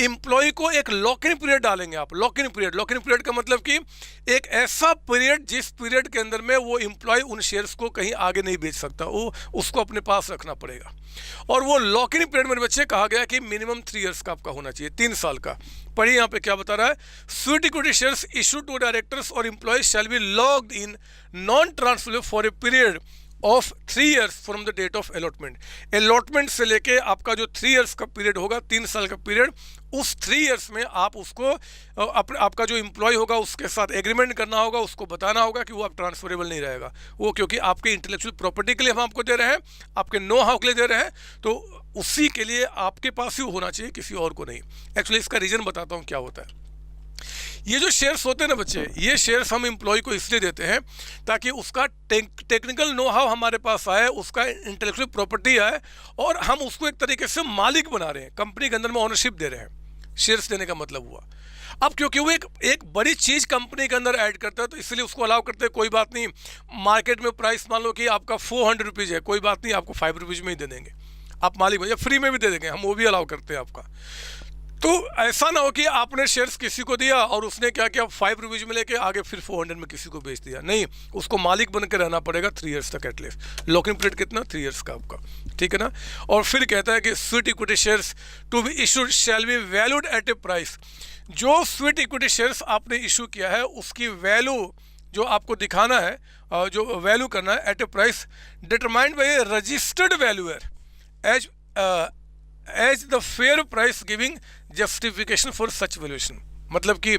एम्प्लॉय को एक लॉक इन पीरियड डालेंगे आप, लॉक इन पीरियड का मतलब कि एक ऐसा पीरियड जिस पीरियड के अंदर में वो एम्प्लॉय उन शेयर्स को कहीं आगे नहीं बेच सकता, वो उसको अपने पास रखना पड़ेगा। और वो लॉक इन पीरियड मेरे बच्चे कहा गया कि मिनिमम 3 इयर्स का आपका होना चाहिए, 3 साल का। पढ़िए यहाँ पे क्या बता रहा है, sweet equity shares issued to directors और employees shall be locked in non transferable for a period of 3 years from the date of allotment. Allotment से लेके आपका जो 3 इयर्स का पीरियड होगा, 3 साल का पीरियड, उस 3 इयर्स में आप उसको आपका जो एम्प्लॉय होगा उसके साथ एग्रीमेंट करना होगा, उसको बताना होगा कि वो आप ट्रांसफरेबल नहीं रहेगा वो, क्योंकि आपके इंटेलेक्चुअल प्रॉपर्टी के लिए हम आपको दे रहे हैं, आपके नो हाउ के लिए दे रहे हैं, तो उसी के लिए आपके पास ही होना चाहिए, किसी और को नहीं। एक्चुअली इसका रीज़न बताता हूँ क्या होता है। ये जो शेयर्स होते हैं ना बच्चे, ये शेयर्स हम एम्प्लॉय को इसलिए देते हैं ताकि उसका टेक्निकल नो हाउ हमारे पास आए, उसका इंटेलेक्चुअल प्रॉपर्टी आए और हम उसको एक तरीके से मालिक बना रहे हैं, कंपनी के अंदर में ओनरशिप दे रहे हैं। शेयर्स देने का मतलब हुआ, अब क्योंकि वो एक बड़ी चीज़ कंपनी के अंदर ऐड करता है तो इसलिए उसको अलाउ करते हैं। कोई बात नहीं, मार्केट में प्राइस मान लो कि आपका 400 रुपीज़ है, कोई बात नहीं, आपको 5 रुपीज़ में ही दे देंगे, आप मालिक हो, या फ्री में भी दे देंगे, हम वो भी अलाउ करते हैं आपका। तो ऐसा ना हो कि आपने शेयर्स किसी को दिया और उसने क्या किया, 5 रुपीज़ में लेके आगे फिर 400 में किसी को बेच दिया, नहीं, उसको मालिक बन के रहना पड़ेगा 3 इयर्स तक एटलीस्ट। लॉकिंग पीरियड कितना, 3 इयर्स का आपका, ठीक है ना। और फिर कहता है कि sweet equity shares to be issued shall be valued at a price, जो स्वीट इक्विटी शेयर्स आपने इशू किया है उसकी वैल्यू जो आपको दिखाना है, जो वैल्यू करना है at a price determined by a registered valuer as the fair price giving justification for such valuation. मतलब कि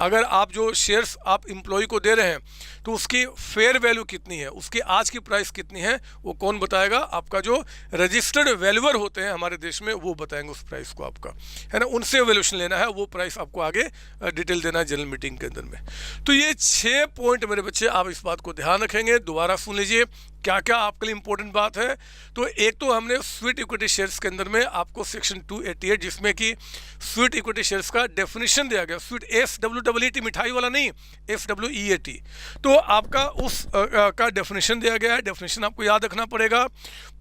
अगर आप जो शेयर्स आप एम्प्लॉय को दे रहे हैं तो उसकी फेयर वैल्यू कितनी है, उसकी आज की प्राइस कितनी है, वो कौन बताएगा, आपका जो रजिस्टर्ड वैल्यूअर होते हैं हमारे देश में वो बताएंगे उस प्राइस को, आपका है ना, उनसे वैल्यूएशन लेना है, वो प्राइस आपको आगे डिटेल देना है जनरल मीटिंग के अंदर में। तो ये 6 पॉइंट मेरे बच्चे, आप इस बात को ध्यान रखेंगे, दोबारा सुन लीजिए क्या क्या आपके लिए इंपॉर्टेंट बात है। तो एक तो हमने स्वीट इक्विटी शेयर्स के अंदर में आपको सेक्शन 288 जिसमें कि स्वीट इक्विटी शेयर्स का डेफिनेशन दिया गया, स्वीट SWEET मिठाई वाला नहीं, SWEET, तो आपका उस का डेफिनेशन दिया गया है, डेफिनेशन आपको याद रखना पड़ेगा।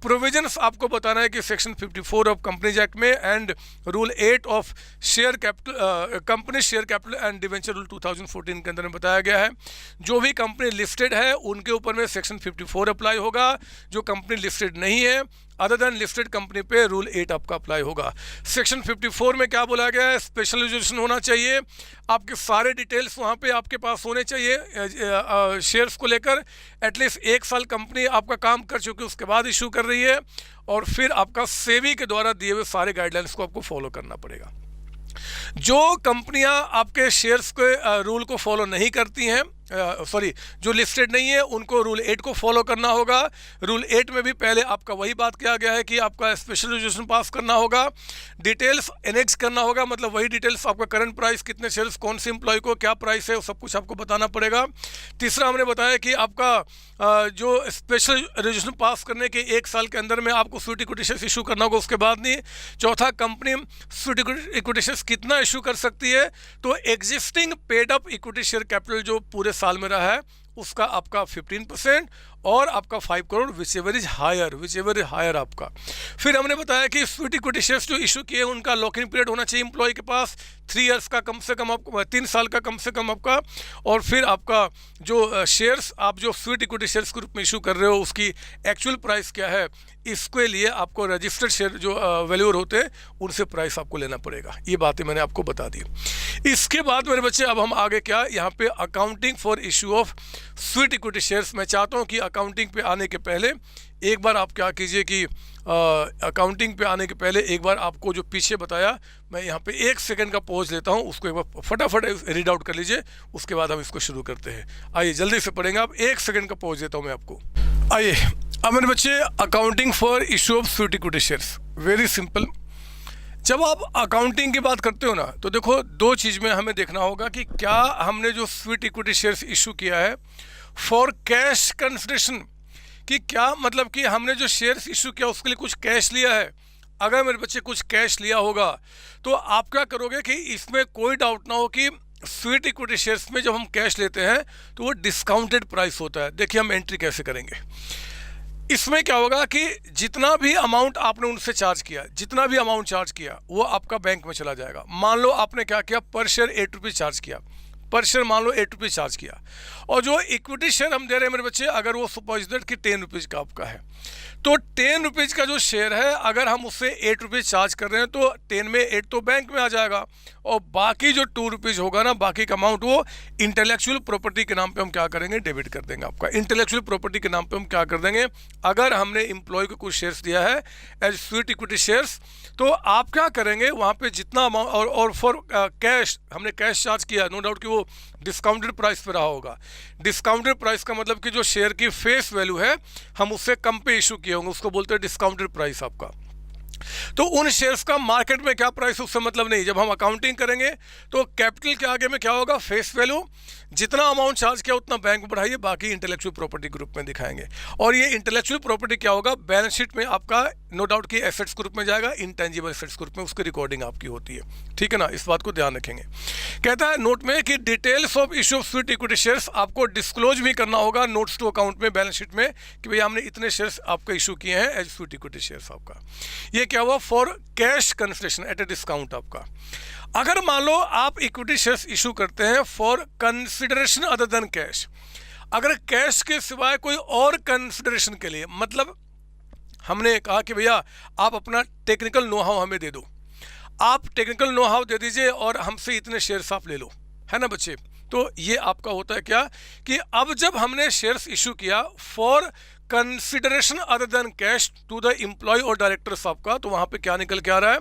प्रोविजंस आपको बताना है कि सेक्शन 54 ऑफ कंपनीज एक्ट में and rule 8 of share capital company share capital and debenture rule 2014 के अंदर में बताया गया है। जो भी कंपनी लिस्टेड है उनके ऊपर में सेक्शन 54 अप्लाई होगा, जो कंपनी लिस्टेड नहीं है अदर देन लिस्टेड कंपनी पे रूल 8 आपका अप्लाई होगा। सेक्शन 54 में क्या बोला गया है, स्पेशल रेजोल्यूशन होना चाहिए, आपके सारे डिटेल्स वहाँ पे आपके पास होने चाहिए शेयर्स को लेकर, एटलीस्ट 1 साल कंपनी आपका काम कर चुकी है उसके बाद इशू कर रही है, और फिर आपका सेबी के द्वारा दिए हुए सारे गाइडलाइंस को आपको फॉलो करना पड़ेगा। जो कंपनियां आपके शेयर्स के रूल को फॉलो नहीं करती हैं, जो लिस्टेड नहीं है, उनको रूल 8 को फॉलो करना होगा। रूल 8 में भी पहले आपका वही बात किया गया है कि आपका स्पेशल रेजोल्यूशन पास करना होगा, डिटेल्स एनेक्स करना होगा, मतलब वही डिटेल्स, आपका करंट प्राइस, कितने शेयर्स, कौन से एम्प्लॉय को क्या प्राइस है, वो सब कुछ आपको बताना पड़ेगा। तीसरा हमने बताया कि आपका जो स्पेशल रेजोल्यूशन पास करने के 1 साल के अंदर में आपको स्वीट इक्विटी शेयर्स इशू करना होगा, उसके बाद नहीं। चौथा, कंपनी स्वीट इक्विटी शेयर्स कितना इशू कर सकती है, तो existing paid up equity share capital जो पूरे साल में रहा है उसका आपका 15%, और आपका 5 crore whichever is higher आपका। फिर हमने बताया कि स्वीट इक्विटी शेयर्स जो इशू किए उनका लॉकिंग पीरियड होना चाहिए एम्प्लॉय के पास 3 इयर्स का कम से कम, आपको 3 साल का कम से कम आपका। और फिर आपका जो शेयर्स आप जो स्वीट इक्विटी शेयर्स के रूप में इशू कर रहे हो उसकी एक्चुअल प्राइस क्या है, इसके लिए आपको रजिस्टर्ड शेयर जो वैल्यूअर होते हैं उनसे प्राइस आपको लेना पड़ेगा। ये बातें मैंने आपको बता दी। इसके बाद मेरे बच्चे अब हम आगे क्या, यहाँ पे accounting for issue of sweet equity shares. मैं चाहता हूँ कि अकाउंटिंग पे आने के पहले एक बार आप क्या कीजिए कि अकाउंटिंग पे आने के पहले एक बार आपको जो पीछे बताया, मैं यहाँ पे 1 सेकंड का पॉज लेता हूँ, उसको एक बार फटाफट रीड आउट कर लीजिए, उसके बाद हम इसको शुरू करते हैं। आइए जल्दी से पढ़ेंगे आप, 1 सेकंड का पॉज देता हूँ मैं आपको। आइए अब मेरे बच्चे accounting for issue of sweet equity shares, very simple. जब आप अकाउंटिंग की बात करते हो ना, तो देखो 2 चीज़ में हमें देखना होगा कि क्या हमने जो स्वीट इक्विटी शेयर्स इशू किया है फॉर कैश कंसिडरेशन, कि क्या मतलब कि हमने जो शेयर्स इशू किया उसके लिए कुछ कैश लिया है। अगर मेरे बच्चे कुछ कैश लिया होगा तो आप क्या करोगे कि इसमें कोई डाउट ना हो कि स्वीट इक्विटी शेयर्स में जब हम कैश लेते हैं तो वो डिस्काउंटेड प्राइस होता है। देखिए हम एंट्री कैसे करेंगे। इसमें क्या होगा कि जितना भी अमाउंट आपने उनसे चार्ज किया, जितना भी अमाउंट चार्ज किया वो आपका बैंक में चला जाएगा। मान लो आपने क्या किया, पर शेयर 8 रुपीज़ चार्ज किया, पर शेयर मान लो 8 रुपीज़ चार्ज किया, और जो इक्विटी शेयर हम दे रहे हैं मेरे बच्चे, अगर वो सपोज दैट कि 10 रुपीज़ का आपका है, तो 10 रुपीज़ का जो शेयर है अगर हम उससे 8 रुपीज़ चार्ज कर रहे हैं तो 10 में 8 तो बैंक में आ जाएगा, और बाकी जो 2 रुपीज़ होगा ना, बाकी का अमाउंट वो इंटेलेक्चुअल प्रॉपर्टी के नाम पे हम क्या करेंगे, डेबिट कर देंगे। आपका इंटेलेक्चुअल प्रॉपर्टी के नाम पे हम क्या कर देंगे, अगर हमने एम्प्लॉय को कुछ शेयर्स दिया है एज स्वीट इक्विटी शेयर्स, तो आप क्या करेंगे वहाँ पे जितना अमाउंट, और फॉर कैश हमने कैश चार्ज किया, नो डाउट कि वो डिस्काउंटेड प्राइस पे रहा होगा। डिस्काउंटेड प्राइस का मतलब कि जो शेयर की फेस वैल्यू है हम उससे कम पे इशू किए होंगे, उसको बोलते हैं डिस्काउंटेड प्राइस आपका। तो उन शेयर्स का मार्केट में क्या प्राइस उससे मतलब नहीं। जब हम अकाउंटिंग करेंगे तो कैपिटल के आगे में क्या होगा, फेस वैल्यू, जितना अमाउंट चार्ज किया उतना बैंक में बढ़ाइए, बाकी इंटेलेक्चुअल प्रॉपर्टी ग्रुप में दिखाएंगे। और ये इंटेलेक्चुअल प्रॉपर्टी क्या होगा, बैलेंस शीट में आपका नो डाउट कि एसेट्स ग्रुप में जाएगा, इंटेंजिबल एसेट्स ग्रुप में उसकी रिकॉर्डिंग आपकी होती है। ठीक है ना, इस बात को ध्यान रखेंगे। कहता है नोट में कि details of issue of sweet equity shares आपको डिस्क्लोज भी करना होगा नोट्स टू अकाउंट में, बैलेंस शीट में, कि भाई हमने इतने शेयर्स आपको इशू किए हैं एज स्वीट इक्विटी शेयर्स आपका। ये क्या हुआ, for cash consideration at a discount आपका। अगर मान लो आप इक्विटी शेयर्स इशू करते हैं for consideration other than cash, अगर कैश के सिवाय कोई और कंसिडरेशन के लिए, मतलब हमने कहा कि भैया आप अपना टेक्निकल नो हाउ हमें दे दो, आप टेक्निकल नो हाउ दे दीजिए और हमसे इतने शेयर्स आप ले लो, है ना बच्चे। तो ये आपका होता है क्या कि अब जब हमने शेयर्स इशू किया for consideration other than cash to the employ और डायरेक्टर्स आपका, तो वहाँ पे क्या निकल के आ रहा है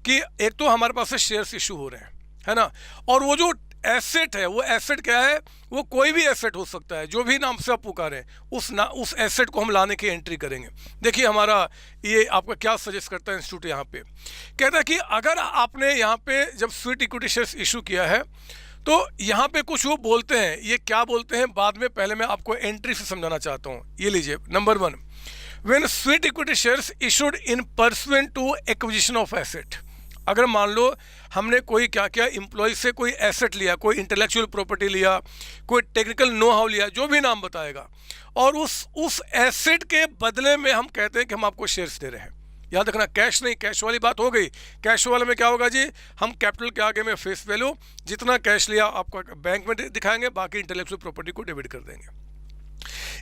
कि एक तो हमारे पास से शेयर्स इशू हो रहे हैं, है ना, और वो जो एसेट है, वो एसेट क्या है, वो कोई भी एसेट हो सकता है, जो भी नाम से आप पुकारें उस एसेट को हम लाने की एंट्री करेंगे। देखिए हमारा ये आपका क्या सजेस्ट करता है इंस्टीट्यूट, यहाँ पे कहता है कि अगर आपने यहाँ पे जब स्वीट इक्विटी शेयर्स इशू किया है तो यहाँ पे कुछ वो बोलते हैं, ये क्या बोलते हैं बाद में, पहले मैं आपको एंट्री से समझाना चाहता हूँ। ये लीजिए, number 1, when sweat equity shares issued in pursuant to acquisition of asset. अगर मान लो हमने कोई क्या किया, एम्प्लॉय से कोई एसेट लिया, कोई इंटेलेक्चुअल प्रॉपर्टी लिया, कोई टेक्निकल नो हाउ लिया, जो भी नाम बताएगा, और उस एसेट के बदले में हम कहते हैं कि हम आपको शेयर्स दे रहे हैं। याद रखना, कैश नहीं, कैश वाली बात हो गई। कैश वाले में क्या होगा जी, हम कैपिटल के आगे में फेस वैल्यू, जितना कैश लिया आपको बैंक में दिखाएंगे, बाकी इंटेलेक्चुअल प्रॉपर्टी को डेबिट कर देंगे।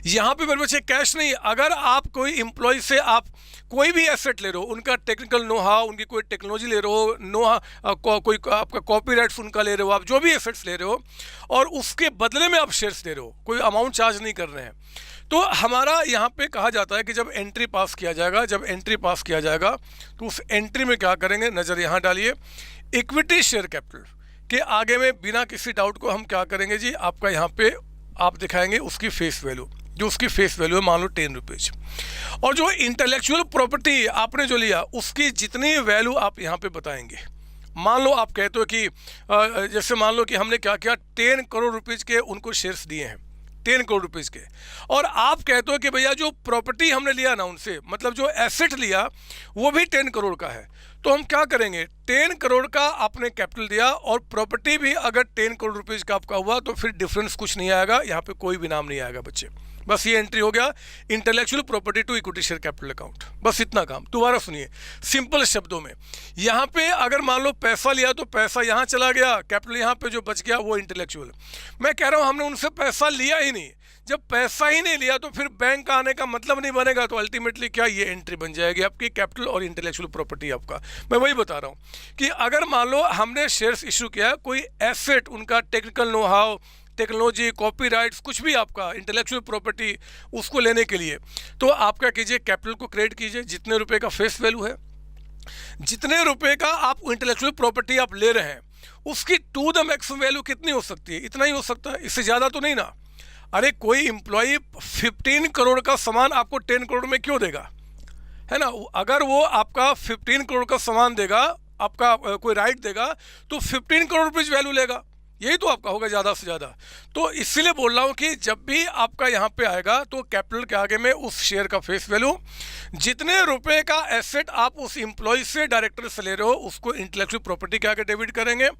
यहाँ पे मेरे बच्चे कैश नहीं, अगर आप कोई एम्प्लॉय से आप कोई भी एसेट ले रहे हो, उनका टेक्निकल नो हाउ, उनकी कोई टेक्नोलॉजी ले रहे हो, कोई आपका कॉपीराइट्स उनका ले रहे हो, आप जो भी एसेट्स ले रहे हो, और उसके बदले में आप शेयर्स दे रहे हो, कोई अमाउंट चार्ज नहीं कर रहे हैं, तो हमारा यहाँ पे कहा जाता है कि जब एंट्री पास किया जाएगा, जब एंट्री पास किया जाएगा तो उस एंट्री में क्या करेंगे, नज़र यहाँ डालिए, इक्विटी शेयर कैपिटल के आगे में बिना किसी डाउट को हम क्या करेंगे जी, आपका यहाँ पे आप दिखाएंगे उसकी फेस वैल्यू, जो उसकी फेस वैल्यू है मान लो 10 रुपीज़, और जो इंटेलेक्चुअल प्रॉपर्टी आपने जो लिया उसकी जितनी वैल्यू आप यहाँ पे बताएंगे। मान लो आप कहते हो कि जैसे मान लो कि हमने क्या किया, 10 करोड़ रुपीज़ के उनको शेयर्स दिए हैं, 10 करोड़ रुपीज़ के, और आप कहते हो कि भैया जो प्रॉपर्टी हमने लिया ना उनसे, मतलब जो एसेट लिया वो भी 10 करोड़ का है, तो हम क्या करेंगे, 10 करोड़ का आपने कैपिटल दिया और प्रॉपर्टी भी अगर 10 करोड़ रुपीज़ का आपका हुआ, तो फिर डिफरेंस कुछ नहीं आएगा, यहाँ पे कोई भी नाम नहीं आएगा बच्चे। बस ये एंट्री हो गया, intellectual property to equity share capital account, बस इतना काम। दोबारा सुनिए सिंपल शब्दों में, यहाँ पे अगर मान लो पैसा लिया तो पैसा यहाँ चला गया, कैपिटल यहाँ पे जो बच गया वो इंटेलेक्चुअल। मैं कह रहा हूँ हमने उनसे पैसा लिया ही नहीं, जब पैसा ही नहीं लिया तो फिर बैंक आने का मतलब नहीं बनेगा, तो अल्टीमेटली क्या ये एंट्री बन जाएगी आपकी कैपिटल और इंटेलेक्चुअल प्रॉपर्टी आपका। मैं वही बता रहा हूँ कि अगर मान लो हमने शेयर्स इशू किया, कोई एसेट उनका technical know how, technology, copyrights, कुछ भी आपका इंटेलेक्चुअल प्रॉपर्टी, उसको लेने के लिए तो आप क्या कीजिए, कैपिटल को क्रेडिट कीजिए, जितने रुपए का फेस वैल्यू है, जितने रुपए का आप इंटेलेक्चुअल प्रॉपर्टी आप ले रहे हैं उसकी टू द मैक्सिमम वैल्यू कितनी हो सकती है, इतना ही हो सकता है, इससे ज़्यादा तो नहीं ना। अरे कोई एम्प्लॉय 15 करोड़ का सामान आपको 10 करोड़ में क्यों देगा, है ना। अगर वो आपका 15 करोड़ का सामान देगा, आपका कोई राइट देगा, तो 15 करोड़ रुपीज़ वैल्यू लेगा, यही तो आपका होगा ज़्यादा से ज़्यादा। तो इसीलिए बोल रहा हूँ कि जब भी आपका यहाँ पे आएगा तो कैपिटल के आगे में उस शेयर का फेस वैल्यू, जितने रुपए का एसेट आप उस एम्प्लॉय से, डायरेक्टर से ले रहे हो, उसको इंटेलेक्चुअल प्रॉपर्टी के आगे डेबिट करेंगे।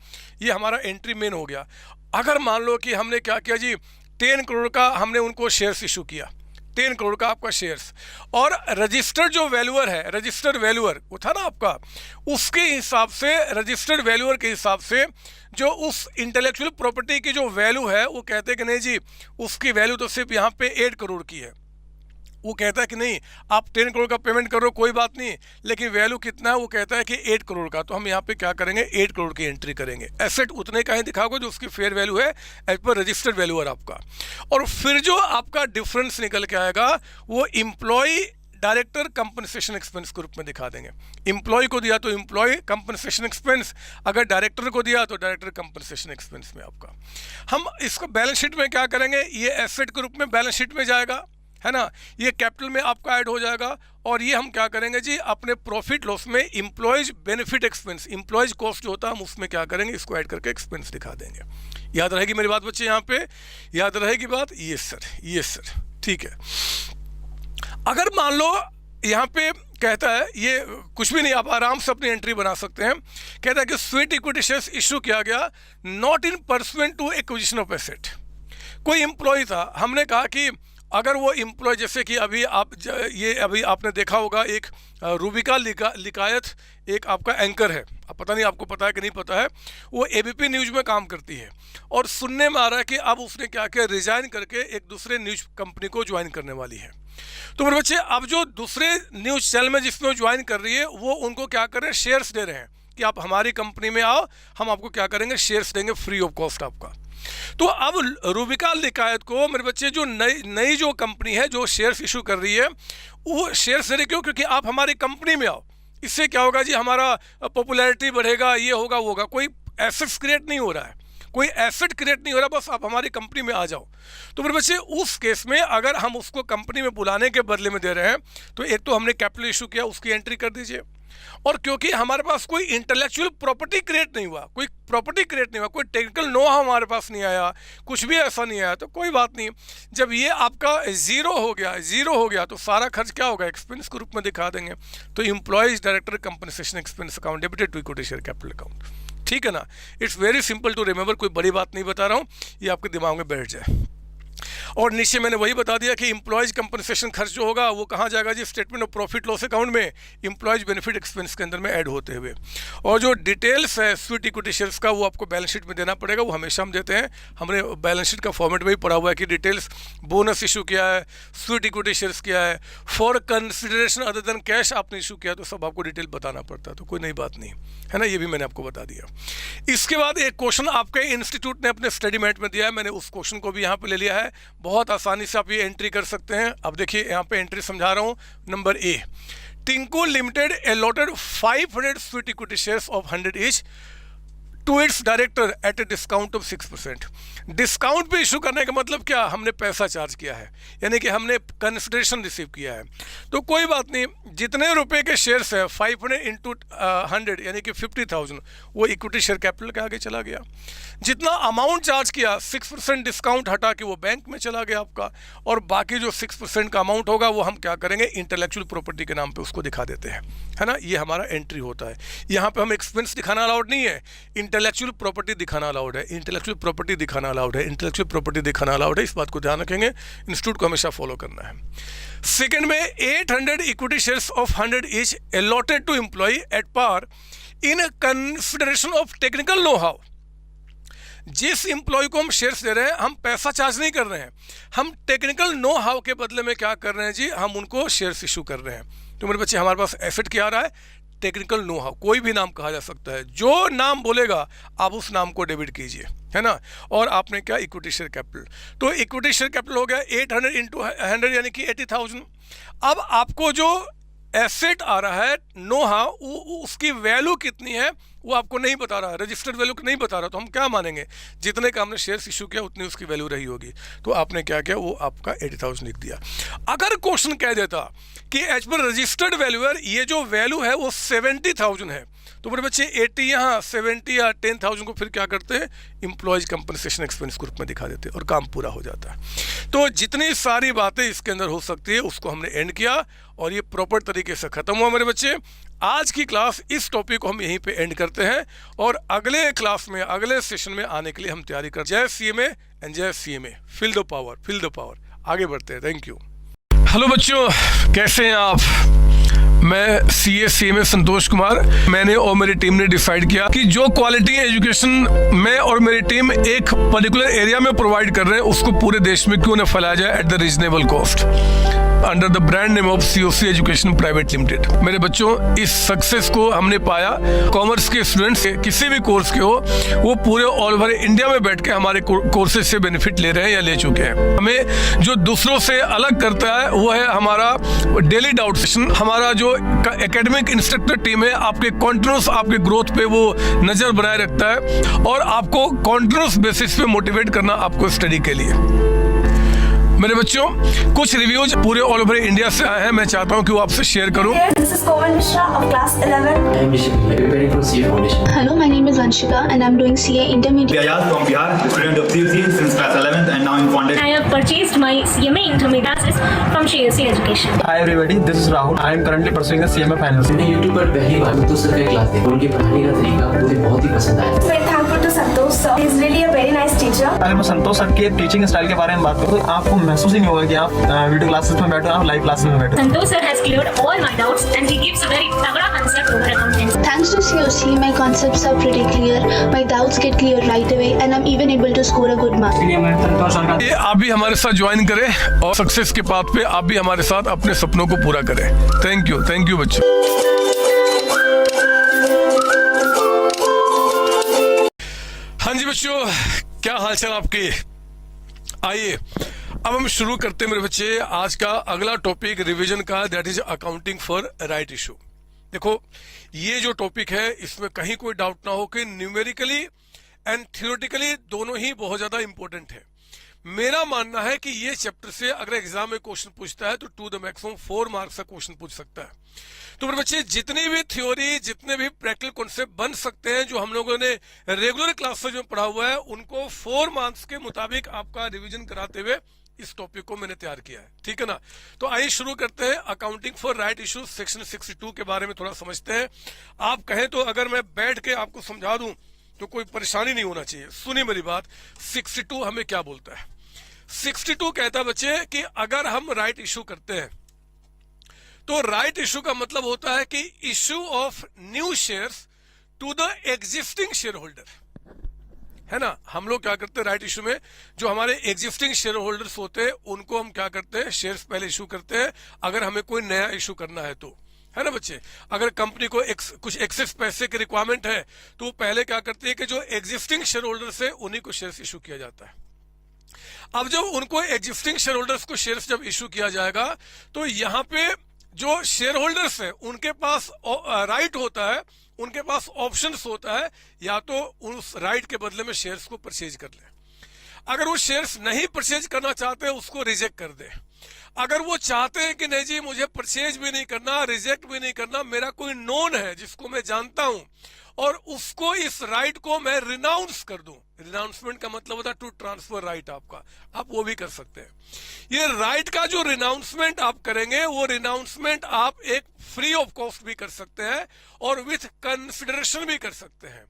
ये हमारा एंट्री मेन हो गया। अगर मान लो कि हमने क्या किया जी, 10 करोड़ का हमने उनको शेयर्स इशू किया, 10 करोड़ का आपका शेयर्स, और रजिस्टर्ड जो वैल्यूअर है, रजिस्टर्ड वैल्यूअर वो था ना आपका, उसके हिसाब से, रजिस्टर्ड वैल्यूअर के हिसाब से जो उस इंटेलेक्चुअल प्रॉपर्टी की जो वैल्यू है, वो कहते हैं कि नहीं जी उसकी वैल्यू तो सिर्फ यहाँ पे 8 करोड़ की है। वो कहता है कि नहीं आप 10 करोड़ का पेमेंट करो कोई बात नहीं, लेकिन वैल्यू कितना है, वो कहता है कि 8 करोड़ का। तो हम यहाँ पे क्या करेंगे, 8 करोड़ की एंट्री करेंगे। एसेट उतने का ही दिखाओगे जो उसकी फेयर वैल्यू है एज पर रजिस्टर्ड वैल्यूअर आपका। और फिर जो आपका डिफरेंस निकल के आएगा वो एम्प्लॉय डायरेक्टर कंपनसेशन एक्सपेंस के रूप में दिखा देंगे। एम्प्लॉय को दिया तो एम्प्लॉय कंपनसेशन एक्सपेंस, अगर डायरेक्टर को दिया तो डायरेक्टर कंपनसेशन एक्सपेंस में आपका। हम इसको बैलेंस शीट में क्या करेंगे, ये एसेट के रूप में बैलेंस शीट में जाएगा, है ना, ये कैपिटल में आपका ऐड हो जाएगा। और ये हम क्या करेंगे जी, अपने प्रॉफिट लॉस में employees benefit expense, employees cost जो होता है हम उसमें क्या करेंगे, इसको ऐड करके एक्सपेंस दिखा देंगे। याद रहेगी मेरी बात बच्चे, यहाँ पे याद रहेगी बात। यस सर, यस सर, ठीक है। अगर मान लो यहाँ पे कहता है, ये कुछ भी नहीं, आप आराम से अपनी एंट्री बना सकते हैं। कहता है कि स्वीट इक्विटी शेयर्स इशू किया गया not in pursuant to acquisition of asset. कोई एम्प्लॉय था, हमने कहा कि अगर वो एम्प्लॉय, जैसे कि अभी आप ये अभी आपने देखा होगा, एक रूबिका लिकायत एक आपका एंकर है, अब पता नहीं आपको पता है कि नहीं पता है, वो एबीपी न्यूज़ में काम करती है, और सुनने में आ रहा है कि अब उसने क्या किया, रिजाइन करके एक दूसरे न्यूज़ कंपनी को ज्वाइन करने वाली है। तो मेरे बच्चे, अब जो दूसरे न्यूज़ चैनल में जिसमें ज्वाइन कर रही है, वो उनको क्या कर रहे हैं, शेयर्स दे रहे हैं कि आप हमारी कंपनी में आओ, हम आपको क्या करेंगे, शेयर्स देंगे फ्री ऑफ कॉस्ट आपका। तो अब रूबिका लिकायत को मेरे बच्चे, जो नई जो कंपनी है जो शेयर्स इशू कर रही है, वो शेयर्स दे रही क्यों, क्योंकि आप हमारी कंपनी में आओ। इससे क्या होगा जी, हमारा पॉपुलैरिटी बढ़ेगा, ये होगा वो होगा। कोई एसेट्स क्रिएट नहीं हो रहा है, कोई एसेट क्रिएट नहीं हो रहा, बस आप हमारी कंपनी में आ जाओ। तो मेरे बच्चे, उस केस में अगर हम उसको कंपनी में बुलाने के बदले में दे रहे हैं, तो एक तो हमने कैपिटल इशू किया, उसकी एंट्री कर दीजिए। और क्योंकि हमारे पास कोई इंटेलेक्चुअल प्रॉपर्टी क्रिएट नहीं हुआ, कोई प्रॉपर्टी क्रिएट नहीं हुआ, कोई टेक्निकल नो हाउ हमारे पास नहीं आया, कुछ भी ऐसा नहीं आया, तो कोई बात नहीं। जब ये आपका ज़ीरो हो गया तो सारा खर्च क्या होगा, एक्सपेंस के रूप में दिखा देंगे। तो employees director compensation expense account debited to equity share capital account. ठीक है ना, it's very simple to remember, कोई बड़ी बात नहीं बता रहा हूँ, ये आपके दिमाग में बैठ जाए। और नीचे मैंने वही बता दिया कि एम्प्लॉयज कंपनसेशन खर्च जो होगा वो कहाँ जाएगा जी, statement of profit loss account में एम्प्लॉयज बेनिफिट एक्सपेंस के अंदर में ऐड होते हुए। और जो डिटेल्स है स्वीट इक्विटी शेयर्स का, वो आपको बैलेंस शीट में देना पड़ेगा, वो हमेशा हम देते हैं। हमने बैलेंस शीट का फॉर्मेट में ही पढ़ा हुआ है कि डिटेल्स, बोनस इशू किया है, स्वीट इक्विटी शेयर्स किया है, for consideration other than cash आपने इशू किया, तो सब आपको डिटेल बताना पड़ता है, तो कोई नई बात नहीं है ना, ये भी मैंने आपको बता दिया। इसके बाद एक क्वेश्चन आपके इंस्टीट्यूट ने अपने स्टडी मेट में दिया है, मैंने उस क्वेश्चन को भी यहाँ पे ले लिया है, बहुत आसानी से आप ये एंट्री कर सकते हैं। अब देखिए यहाँ पे एंट्री समझा रहा हूँ। Number A, Tinco limited allotted 500 sweet equity shares of 100 each to its director at a discount of 6%। Discount पे इशू करने का मतलब क्या, हमने पैसा चार्ज किया है, यानी कि हमने कंसिडरेशन रिसीव किया है। तो कोई बात नहीं, जितने रुपए के शेयर्स है 500 इंटू 100 यानी कि 50,000, वो इक्विटी शेयर कैपिटल के आगे चला गया। जितना अमाउंट चार्ज किया 6% डिस्काउंट हटा के वो बैंक में चला गया आपका, और बाकी जो 6% का अमाउंट होगा वो हम क्या करेंगे, इंटेलेक्चुअल प्रॉपर्टी के नाम पे उसको दिखा देते हैं, है ना। ये हमारा एंट्री होता है। यहाँ पे हम एक्सपेंस दिखाना अलाउड नहीं है, इंटेलेक्चुअल प्रॉपर्टी दिखाना अलाउड है, इंटेलेक्चुअल प्रॉपर्टी दिखाना अलाउड है, इंटेलेक्चुअल प्रॉपर्टी दिखाना अलाउड है। इस बात को ध्यान रखेंगे, इंस्टीट्यूट को हमेशा फॉलो करना है। सेकंड में 800 equity shares of 100 each allotted to employee at par in consideration of technical know how. जिस एम्प्लॉय को हम शेयर्स दे रहे हैं, हम पैसा चार्ज नहीं कर रहे हैं, हम टेक्निकल नो हाउ के बदले में क्या कर रहे हैं जी, हम उनको शेयर्स इशू कर रहे हैं। तो मेरे बच्चे, हमारे पास एसेट क्या आ रहा है, टेक्निकल नो हाउ। कोई भी नाम कहा जा सकता है, जो नाम बोलेगा आप उस नाम को डेबिट कीजिए, है ना। और आपने क्या, इक्विटी शेयर कैपिटल। तो इक्विटी शेयर कैपिटल हो गया 800 इंटू 100 यानी कि 80,000। अब आपको जो एसेट आ रहा है नो हाउ, उसकी वैल्यू कितनी है वो आपको नहीं बता रहा है, रजिस्टर्ड वैल्यू नहीं बता रहा। तो हम क्या मानेंगे, जितने का हमने शेयर्स इशू किया उतनी उसकी वैल्यू रही होगी। तो आपने क्या किया, वो आपका 80,000 लिख दिया। अगर क्वेश्चन कह देता कि एज पर रजिस्टर्ड वैल्यूअर ये जो वैल्यू है वो 70,000 है, तो मेरे बच्चे 80 यहाँ 70 या 10,000 को फिर क्या करते हैं, एम्प्लॉयज कंपनसेशन एक्सपेंस ग्रुप में दिखा देते हैं और काम पूरा हो जाता है। तो जितनी सारी बातें इसके अंदर हो सकती है उसको हमने एंड किया और ये प्रॉपर तरीके से खत्म हुआ। मेरे बच्चे, आज की क्लास, इस टॉपिक को हम यहीं पे एंड करते हैं और अगले क्लास में, अगले सेशन में आने के लिए हम तैयारी कर। जय सीएमए एंड जय CMA, feel the power, feel the power. आगे बढ़ते हैं, थैंक यू। हेलो बच्चों, कैसे हैं आप? मैं CA संतोष कुमार। मैंने और मेरी टीम ने डिसाइड किया कि जो क्वालिटी एजुकेशन मैं और मेरी टीम एक पर्टिकुलर एरिया में प्रोवाइड कर रहे हैं, उसको पूरे देश में क्यों न फैलाया जाए at the reasonable cost, under the brand name of COC education private limited. मेरे बच्चों, इस सक्सेस को हमने पाया, कॉमर्स के स्टूडेंट्स किसी भी कोर्स के हो, वो पूरे ऑल ओवर इंडिया में बैठ के हमारे कोर्सेज से बेनिफिट ले रहे हैं या ले चुके हैं। हमें जो दूसरों से अलग करता है वो है हमारा डेली डाउट सेशन। हमारा जो एकेडमिक इंस्ट्रक्टर टीम है, आपके कॉन्टिन्यूस आपके ग्रोथ पे वो नजर बनाए रखता है और आपको कॉन्टिन्यूस बेसिस पे मोटिवेट करना आपको स्टडी के लिए। मेरे बच्चों, कुछ रिव्यूज पूरे ऑल ओवर इंडिया से आए हैं, मैं चाहता हूं कि वो आपसे शेयर करूं। This is Komal Mishra of class 11. I am Rishik, preparing for CA Foundation. Hello, my name is Vanshika and I'm doing CA Intermediate. Ayaz from Bihar, student of CUC since class 11th and now in founded. I have purchased my CMA intermediate classes from CSC Education. Hi everybody, this is Rahul. I am currently pursuing the CMA finals. मैंने YouTube पर पहली बार संतोष sir का class देखा, उनके पढ़ाने का तरीका मुझे बहुत ही पसंद आया। Very thankful to Santosh sir. He is really a very nice teacher. अगर मैं संतोष सर के टीचिंग स्टाइल के बारे में बात करूँ तो आपको महसूस ही नहीं होगा कि आप वीडियो क्लासेस में बैठे हो, आप लाइव क्लासेस में बैठे हो। Santosh sir has cleared all my doubts and he gives a very तगड़ा concept over accounting. Thanks to COC, my concepts are pretty clear, my doubts get clear right away and I'm even able to score a good mark. ये आप भी हमारे साथ join करें और success के path पे आप भी हमारे साथ अपने सपनों को पूरा करें। थैंक यू बच्चों। हाँ जी बच्चों, क्या हालचाल आपके? आइए अब हम शुरू करते हैं मेरे बच्चे आज का अगला टॉपिक रिवीजन का, that is accounting for right issue. देखो, ये जो टॉपिक है इसमें कहीं कोई डाउट ना हो कि न्यूमेरिकली एंड थियोरेटिकली दोनों ही बहुत ज्यादा इंपॉर्टेंट है। मेरा मानना है कि ये चैप्टर से अगर एग्जाम में क्वेश्चन पूछता है तो टू द मैक्सिमम 4 मार्क्स का क्वेश्चन पूछ सकता है। तो मेरे बच्चे, जितनी भी थ्योरी, जितने भी प्रैक्टिकल कॉन्सेप्ट बन सकते हैं जो हम लोगों ने रेगुलर क्लासेज में पढ़ा हुआ है, उनको 4 मार्क्स के मुताबिक आपका रिवीजन कराते हुए इस टॉपिक को मैंने तैयार किया है, ठीक है ना। तो आइए शुरू करते हैं। Accounting for right issue section 62 के बारे में थोड़ा समझते हैं। आप कहें तो अगर मैं बैठ के आपको समझा दूं तो कोई परेशानी नहीं होना चाहिए। सुनिए मेरी बात, 62 हमें क्या बोलता है? 62 कहता है बच्चे कि अगर हम राइट इशू करते हैं तो राइट इशू का मतलब होता है कि issue of new shares to the existing share holder, है ना। हम लोग क्या करते हैं राइट इशू में, जो हमारे एग्जिस्टिंग शेयर होल्डर्स होते हैं उनको हम क्या करते हैं, शेयर्स पहले इशू करते हैं अगर हमें कोई नया इशू करना है तो, है ना बच्चे। अगर कंपनी को कुछ एक्सेस पैसे की रिक्वायरमेंट है तो वो पहले क्या करती है कि जो एग्जिस्टिंग शेयर होल्डर्स है उन्हीं को शेयर्स इशू किया जाता है। अब जब उनको एग्जिस्टिंग शेयर होल्डर्स को शेयर्स जब इशू किया जाएगा तो यहाँ पे जो शेयर होल्डर्स है उनके पास राइट होता है, उनके पास ऑप्शंस होता है, या तो उस राइट के बदले में शेयर्स को परचेज कर ले। अगर वो शेयर्स नहीं परचेज करना चाहते उसको रिजेक्ट कर दे। अगर वो चाहते हैं कि नहीं जी मुझे परचेज भी नहीं करना, रिजेक्ट भी नहीं करना, मेरा कोई नोन है जिसको मैं जानता हूं और उसको इस राइट को मैं रिनाउंस कर दूं, रिनाउंसमेंट का मतलब होता है टू ट्रांसफर राइट आपका, आप वो भी कर सकते हैं। ये राइट का जो रिनाउंसमेंट आप करेंगे वो रिनाउंसमेंट आप एक फ्री ऑफ कॉस्ट भी कर सकते हैं और विथ कंसिडरेशन भी कर सकते हैं।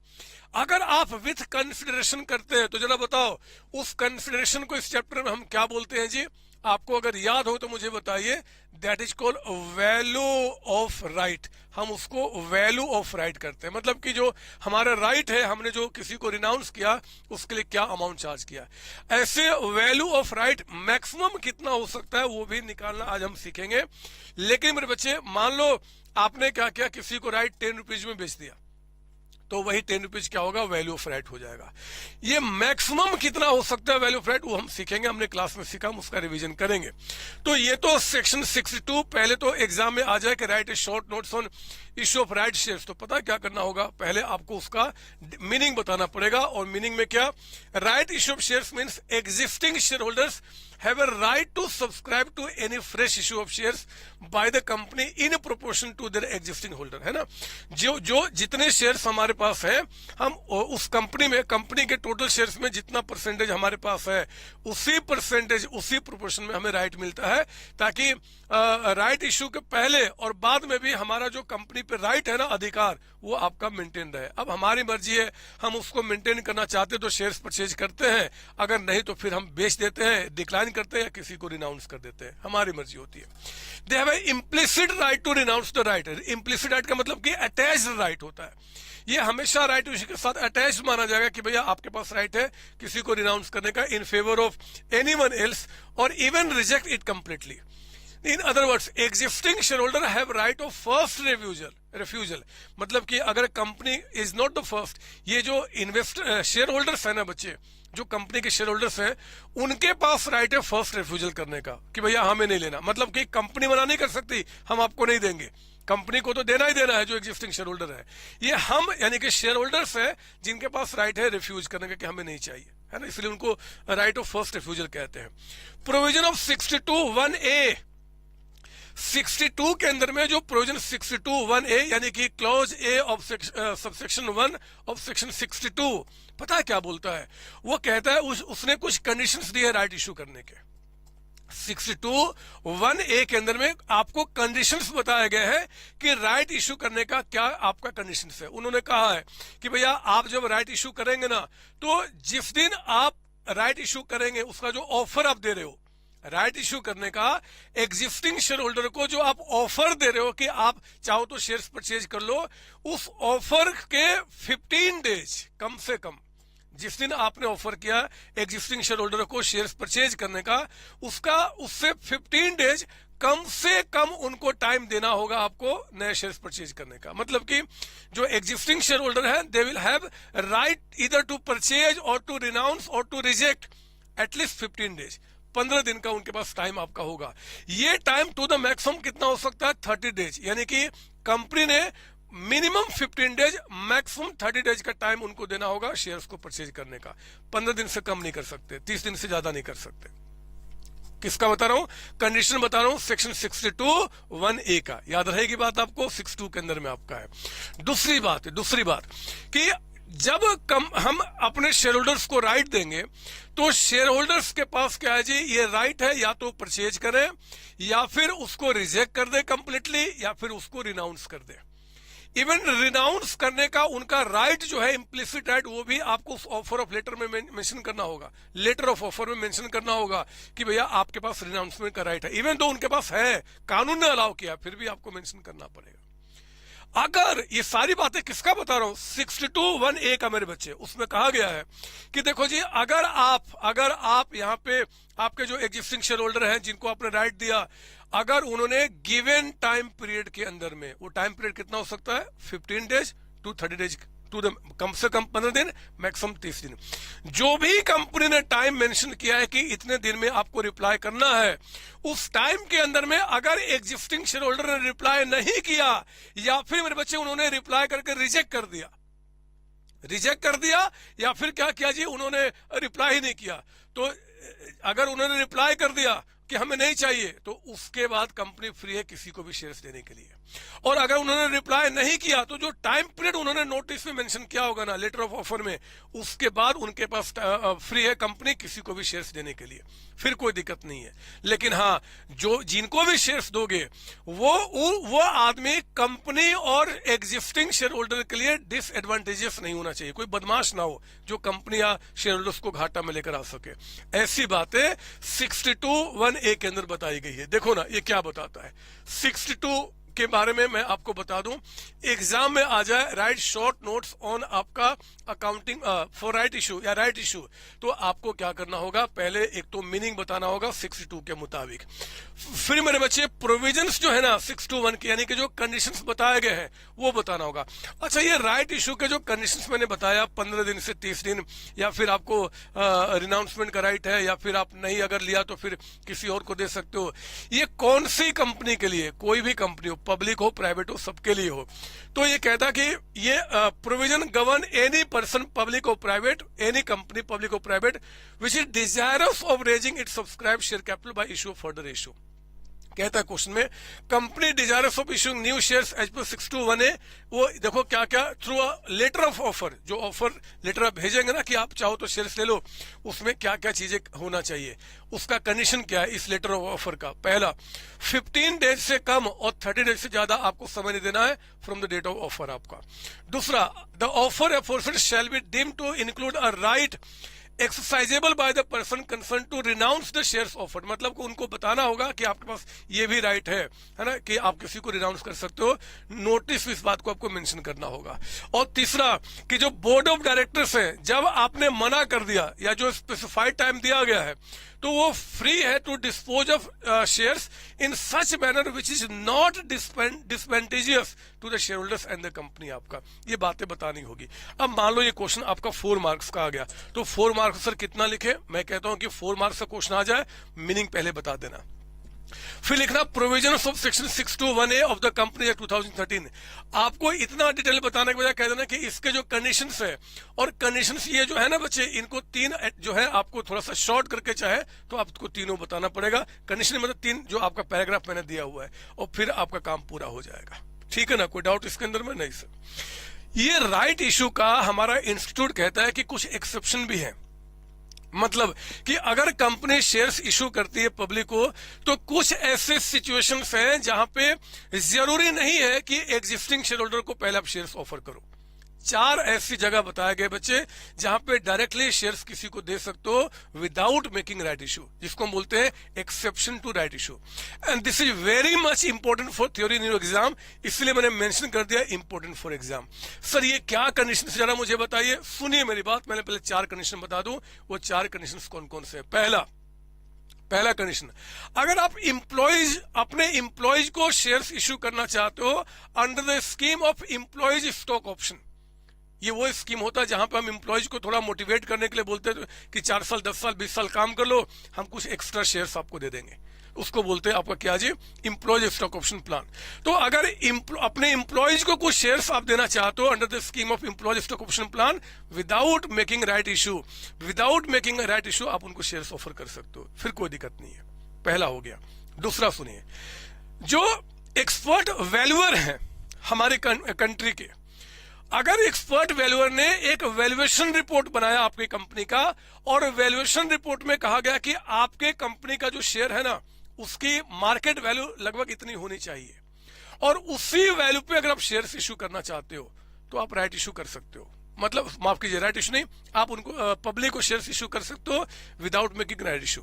अगर आप विथ कंसिडरेशन करते हैं तो जरा बताओ उस कंसिडरेशन को इस चैप्टर में हम क्या बोलते हैं जी? आपको अगर याद हो तो मुझे बताइए। That is called value of right. हम उसको वैल्यू ऑफ राइट करते हैं, मतलब कि जो हमारा राइट है, हमने जो किसी को रिनाउंस किया उसके लिए क्या अमाउंट चार्ज किया। ऐसे वैल्यू ऑफ राइट मैक्सिमम कितना हो सकता है वो भी निकालना आज हम सीखेंगे। लेकिन मेरे बच्चे, मान लो आपने क्या किया, किसी को राइट 10 रुपीज में बेच दिया, तो वही 10 रुपीज क्या होगा, वैल्यू ऑफ राइट हो जाएगा। ये मैक्सिमम कितना हो सकता है वैल्यू ऑफ राइट, वो हम सीखेंगे, हमने क्लास में सीखा, हम उसका रिवीजन करेंगे। तो ये तो सेक्शन 62 पहले तो एग्जाम में आ जाए कि right A short notes on issue of right shares. तो पता क्या करना होगा, पहले आपको उसका मीनिंग बताना पड़ेगा। और मीनिंग में क्या, right issue of shares means existing share holders have a right to subscribe to any fresh issue of shares by the company in proportion to their existing holder, है ना। जो जितने शेयर्स हमारे पास हैं, हम उस कंपनी में, कंपनी के टोटल शेयर्स में जितना परसेंटेज हमारे पास है, उसी परसेंटेज, उसी प्रोपोर्शन में हमें राइट मिलता है, ताकि राइट इश्यू के पहले और बाद में भी हमारा जो कंपनी पे राइट है ना, अधिकार, वो आपका मेंटेन रहे। अब हमारी मर्जी है, हम उसको मेंटेन करना चाहते तो शेयर्स परचेज करते हैं, अगर नहीं तो फिर हम बेच देते हैं, डिक्लाइन करते हैं, या किसी को रिनाउंस कर देते हैं, हमारी मर्जी होती है। They have implicit right to renounce the right. Implicit right का मतलब कि अटैच्ड राइट होता है। ये हमेशा राइट इश्यू के साथ अटैच माना जाएगा कि भैया आपके पास राइट है किसी को रिनाउंस करने का in favour of anyone else, और even reject it completely. In other words, existing share holder have right of first refusal. मतलब कि अगर company is not the first, ये जो इन्वेस्टर शेयर होल्डर्स है ना बच्चे, जो कंपनी के शेयर होल्डर्स हैं, उनके पास राइट है फर्स्ट रिफ्यूजल करने का कि भैया हमें नहीं लेना। मतलब कि कंपनी मना नहीं कर सकती, हम आपको नहीं देंगे, कंपनी को तो देना ही देना है जो एग्जिस्टिंग शेयर होल्डर है। ये हम यानी कि शेयर होल्डर्स है जिनके पास राइट है रिफ्यूज करने का कि हमें नहीं चाहिए, है ना, इसलिए उनको राइट ऑफ फर्स्ट रिफ्यूजल कहते हैं। प्रोविजन ऑफ 62(1)(a), 62 के अंदर में जो प्रोविजन 62(1)(a यानी कि clause A of subsection 1 of section 62, पता है क्या बोलता है? वो कहता है उसने कुछ कंडीशंस दिए राइट इशू करने के। 62(1)(a) के अंदर में आपको कंडीशंस बताए गए हैं कि राइट इशू करने का क्या आपका कंडीशंस है। उन्होंने कहा है कि भैया आप जब राइट इशू करेंगे ना, तो जिस दिन आप राइट इशू करेंगे उसका जो ऑफर आप दे रहे हो राइट इशू करने का, एग्जिस्टिंग शेयर होल्डर को जो आप ऑफर दे रहे हो कि आप चाहो तो शेयर्स परचेज कर लो, उस ऑफर के 15 डेज कम से कम, जिस दिन आपने ऑफर किया एग्जिस्टिंग शेयर होल्डर को शेयर्स परचेज करने का, उससे 15 डेज कम से कम उनको टाइम देना होगा आपको नए शेयर्स परचेज करने का। मतलब कि जो एग्जिस्टिंग शेयर होल्डर है, they will have right either to purchase or to renounce or to reject at least 15 days, 15 दिन का उनके पास टाइम आपका होगा। ये टाइम टू द मैक्सिमम कितना हो सकता है, 30 डेज, यानी कि कंपनी ने मिनिमम 15 डेज, मैक्सिमम 30 डेज का टाइम उनको देना होगा शेयर्स को परचेज करने का। 15 दिन से कम नहीं कर सकते, 30 दिन से ज्यादा नहीं कर सकते। किसका बता रहा हूं, कंडीशन बता रहा हूं, सेक्शन 62(1)(a) का। याद रहेगी बात आपको, 62 के अंदर में आपका है। दूसरी बात कि जब हम अपने शेयर होल्डर्स को राइट देंगे, तो शेयर होल्डर्स के पास क्या है जी, ये राइट है या तो परचेज करें, या फिर उसको रिजेक्ट कर दे कंप्लीटली, या फिर उसको रिनाउंस कर दे। इवन रिनाउंस करने का उनका राइट जो है, इम्प्लिसिट राइट, वो भी आपको उस ऑफर ऑफ लेटर में मेंशन करना होगा, लेटर ऑफ ऑफर में मेंशन करना होगा कि भैया आपके पास रिनाउंसमेंट का राइट है। इवन तो उनके पास है, कानून ने अलाउ किया, फिर भी आपको मेंशन करना पड़ेगा। अगर ये सारी बातें किसका बता रहा हूं, 62(1)(a) का मेरे बच्चे, उसमें कहा गया है कि देखो जी, अगर आप यहाँ पे आपके जो एग्जिस्टिंग शेयर होल्डर हैं जिनको आपने राइट दिया, अगर उन्होंने गिवन टाइम पीरियड के अंदर में, वो टाइम पीरियड कितना हो सकता है, 15 days to 30 days to the कम से कम 15 दिन, मैक्सिमम 30 दिन, जो भी कंपनी ने टाइम मेंशन किया है कि इतने दिन में आपको रिप्लाई करना है, उस टाइम के अंदर में अगर एग्जिस्टिंग शेयर होल्डर ने रिप्लाई नहीं किया, या फिर मेरे बच्चे उन्होंने रिप्लाई करके रिजेक्ट कर दिया, या फिर क्या किया जी, उन्होंने रिप्लाई ही नहीं किया, तो अगर उन्होंने रिप्लाई कर दिया कि हमें नहीं चाहिए, तो उसके बाद कंपनी फ्री है किसी को भी शेयर्स देने के लिए। और अगर उन्होंने रिप्लाई नहीं किया तो जो टाइम पीरियड उन्होंने नोटिस में मेंशन किया होगा ना, लेटर ऑफ ऑफर में, उसके बाद उनके पास फ्री है कंपनी किसी को भी शेयर्स देने के लिए, फिर कोई दिक्कत नहीं है। लेकिन हाँ, जो जिनको भी शेयर्स दोगे वो आदमी कंपनी और एग्जिस्टिंग शेयर होल्डर के लिए डिसएडवांटेजेस नहीं होना चाहिए, कोई बदमाश ना हो जो कंपनी या शेयर होल्डर्स को घाटा में लेकर आ सके। ऐसी बातें 62(1)(a) के अंदर बताई गई है। देखो ना ये क्या बताता है। 62 के बारे में मैं आपको बता दूं, एग्जाम में आ जाए राइट शॉर्ट नोट्स ऑन आपका अकाउंटिंग फॉर राइट इशू या राइट इशू, तो आपको क्या करना होगा, पहले एक तो मीनिंग बताना होगा 62 के मुताबिक। फिर मेरे बच्चे प्रोविजंस जो है ना 62(1) के, यानी कि जो कंडीशंस बताए गए हैं वो बताना होगा। अच्छा, ये राइट इशू के जो कंडीशंस मैंने बताया 15 दिन से 30 दिन, या फिर आपको रिनाउंसमेंट का राइट है, या फिर आप नहीं अगर लिया तो फिर किसी और को दे सकते हो, ये कौन सी कंपनी के लिए, कोई भी कंपनी हो, पब्लिक हो प्राइवेट हो, सबके लिए हो। तो ये कहता कि ये provision govern any person public or private, any company public or private which is desirous of raising it subscribe share capital by issue of further issue. कहता है क्वेश्चन में, company desirous of issuing new shares as per 62(1)(a), वो देखो क्या क्या, through a letter of offer, जो offer letter आप भेजेंगे ना कि आप चाहो तो शेयर्स ले लो, उसमें क्या क्या चीजें होना चाहिए, उसका कंडीशन क्या है इस लेटर ऑफ ऑफर का। पहला, 15 डेज से कम और 30 डेज से ज्यादा आपको समय नहीं देना है from the date of offer आपका। दूसरा, the offer aforesaid shall be deemed to include a right exercisable by the person concern to renounce the shares offered, मतलब को उनको बताना होगा कि आपके पास ये भी राइट है ना, कि आप किसी को रिनाउंस कर सकते हो, नोटिस इस बात को आपको मेंशन करना होगा। और तीसरा, कि जो बोर्ड ऑफ डायरेक्टर्स है, जब आपने मना कर दिया या जो स्पेसिफाइड टाइम दिया गया है, तो वो फ्री है to dispose of shares in such manner which is not disadvantageous to the share holders and the company. आपका ये बातें बतानी होगी। अब मान लो ये क्वेश्चन आपका 4 मार्क्स का आ गया, तो 4 मार्क्स सर कितना लिखे, मैं कहता हूं कि 4 मार्क्स का क्वेश्चन आ जाए, मीनिंग पहले बता देना। फिर लिखना provisions of section 62(1)(a) of the company act 2013। आपको इतना डिटेल बताने के बजाय कह देना कि इसके जो कंडीशंस है, और कंडीशंस ये जो है ना बच्चे, इनको 3 जो है आपको थोड़ा सा शॉर्ट करके चाहे तो आपको तीनों बताना पड़ेगा। कंडीशन मतलब 3 जो आपका पैराग्राफ मैंने दिया हुआ है, और फिर आपका काम पूरा हो जाएगा। ठीक है ना, कोई डाउट इसके अंदर में? नहीं सर। ये राइट इशू का हमारा इंस्टीट्यूट कहता है कि कुछ एक्सेप्शन भी है, मतलब कि अगर कंपनी शेयर्स इशू करती है पब्लिक को, तो कुछ ऐसे सिचुएशंस हैं जहां पे जरूरी नहीं है कि एग्जिस्टिंग शेयर होल्डर को पहले आप शेयर्स ऑफर करो। 4 ऐसी जगह बताए गए बच्चे जहां पे डायरेक्टली शेयर्स किसी को दे सकते हो विदाउट मेकिंग राइट इशू, जिसको हम बोलते हैं exception to right issue. And this is very much important for theory in your exam, इसलिए मैंने मेंशन कर दिया इंपॉर्टेंट फॉर एग्जाम। सर ये क्या कंडीशन, जरा मुझे बताइए, सुनिए मेरी बात, मैंने पहले 4 कंडीशन बता दूं, वो 4 कंडीशन कौन कौन से। पहला कंडीशन, अगर आप अपने एम्प्लॉयज को शेयर्स इशू करना चाहते हो under the scheme of employees stock option. ये वो स्कीम होता है जहां पे हम एम्प्लॉयज को थोड़ा मोटिवेट करने के लिए बोलते हैं कि 4 साल 10 साल 20 साल काम कर लो, हम कुछ एक्स्ट्रा शेयर्स आपको दे देंगे, उसको बोलते हैं आपका क्या जी, एम्प्लॉयज स्टॉक ऑप्शन प्लान। तो अगर अपने एम्प्लॉयज को कुछ शेयर्स आप देना चाहते हो under the scheme of employees stock option plan without making right issue, आप उनको शेयर्स ऑफर कर सकते हो, फिर कोई दिक्कत नहीं है। पहला हो गया। दूसरा सुनिए, जो एक्सपर्ट वैल्यूअर है हमारे कंट्री के, अगर एक्सपर्ट वैल्यूअर ने एक वैल्यूएशन रिपोर्ट बनाया आपकी कंपनी का, और वैल्यूएशन रिपोर्ट में कहा गया कि आपके कंपनी का जो शेयर है ना, उसकी मार्केट वैल्यू लगभग इतनी होनी चाहिए, और उसी वैल्यू पे अगर आप शेयर्स इशू करना चाहते हो तो आप राइट इशू कर सकते हो। मतलब माफ कीजिए, राइट इशू नहीं, आप उनको पब्लिक को शेयर्स इशू कर सकते हो विदाउट मेकिंग राइट इशू।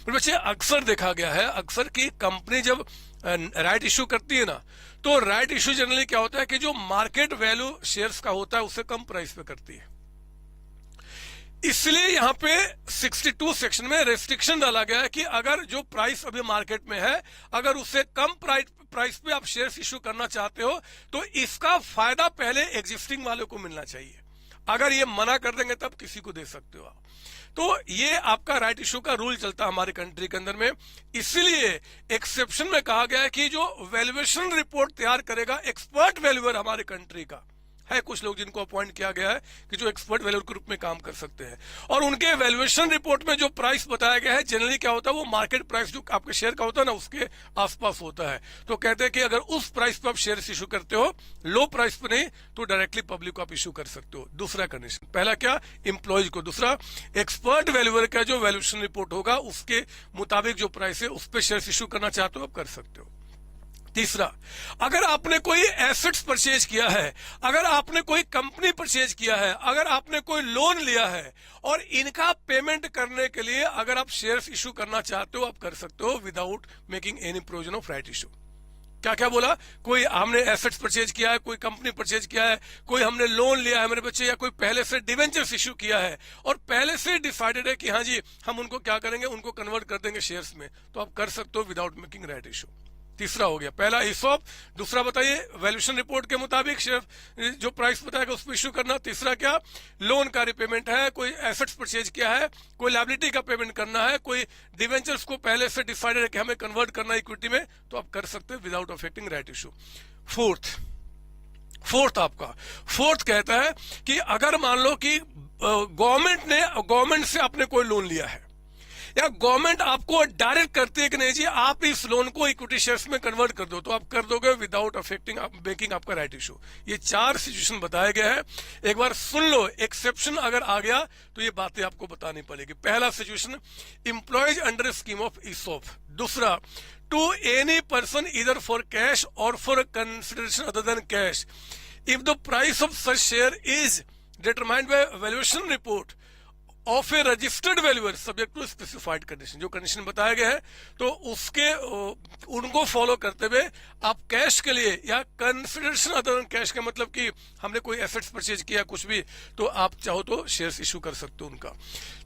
बच्चे अक्सर देखा गया है, अक्सर की कंपनी जब राइट इशू करती है ना, तो राइट इशू जनरली क्या होता है कि जो मार्केट वैल्यू शेयर्स का होता है उससे कम प्राइस पे करती है। इसलिए यहां पे 62 सेक्शन में रेस्ट्रिक्शन डाला गया है कि अगर जो प्राइस अभी मार्केट में है, अगर उससे कम प्राइस पे आप शेयर्स इशू करना चाहते हो, तो इसका फायदा पहले एग्जिस्टिंग वालों को मिलना चाहिए। अगर ये मना कर देंगे तब किसी को दे सकते हो आप। तो ये आपका राइट इशू का रूल चलता है हमारी कंट्री के अंदर में। इसलिए एक्सेप्शन में कहा गया है कि जो वैल्यूएशन रिपोर्ट तैयार करेगा एक्सपर्ट वैल्यूअर हमारी कंट्री का, है कुछ लोग जिनको अपॉइंट किया गया है कि जो एक्सपर्ट वैल्यूअर के रूप में काम कर सकते हैं, और उनके वैल्यूएशन रिपोर्ट में जो प्राइस बताया गया है जनरली क्या होता है, वो मार्केट प्राइस जो आपके शेयर का होता है ना उसके आसपास होता है। तो कहते हैं कि अगर उस प्राइस पर आप शेयर इशू करते हो, लो प्राइस पर नहीं, तो डायरेक्टली पब्लिक को आप इशू कर सकते हो। दूसरा कंडीशन, पहला क्या, एम्प्लॉयज को, दूसरा एक्सपर्ट वैल्यूअर का जो वैल्यूएशन रिपोर्ट होगा उसके मुताबिक जो प्राइस है उस पर शेयर इशू करना चाहते हो आप कर सकते हो। तीसरा, अगर आपने कोई एसेट्स परचेज किया है, अगर आपने कोई कंपनी परचेज किया है, अगर आपने कोई लोन लिया है और इनका पेमेंट करने के लिए अगर आप शेयर्स इशू करना चाहते हो आप कर सकते हो without making any provision of right issue. क्या क्या बोला, कोई हमने एसेट्स परचेज किया है, कोई कंपनी परचेज किया है, कोई हमने लोन लिया है मेरे बच्चे, या कोई पहले से डिवेंचर्स इशू किया है और पहले से डिसाइडेड है कि हाँ जी हम उनको क्या करेंगे, उनको कन्वर्ट कर देंगे शेयर्स में, तो आप कर सकते हो विदाउट मेकिंग राइट इशू। तीसरा हो गया, पहला ईसॉप, दूसरा बताइए वैल्यूएशन रिपोर्ट के मुताबिक शेयर जो प्राइस बताएगा उस पर इशू करना। तीसरा क्या, लोन का रिपेमेंट है, कोई एसेट्स परचेज किया है, कोई लायबिलिटी का पेमेंट करना है, कोई डिवेंचर्स को पहले से डिसाइडेड है कि हमें कन्वर्ट करना है इक्विटी में, तो आप कर सकते हैं without affecting right issue. Fourth कहता है कि अगर मान लो कि गवर्नमेंट से आपने कोई लोन लिया है या गवर्नमेंट आपको डायरेक्ट करती है कि नहीं जी आप इस लोन को इक्विटी शेयर्स में कन्वर्ट कर दो, तो आप कर दोगे विदाउट अफेक्टिंग मेकिंग आपका राइट इशू। ये 4 सिचुएशन बताए गए हैं, एक बार सुन लो, एक्सेप्शन अगर आ गया तो ये बातें आपको बतानी पड़ेगी। पहला situation, employees under scheme of ESOP. दूसरा, to any person either for cash or for consideration other than cash if the price of such share is determined by valuation report of a registered valuer subject to specified condition. जो condition बताया गया है तो उसके उनको follow करते हुए आप कैश के लिए या कंसिडरेशन अदर देन कैश का मतलब कि हमने कोई एसेट्स परचेज किया कुछ भी, तो आप चाहो तो शेयर्स इशू कर सकते हो उनका।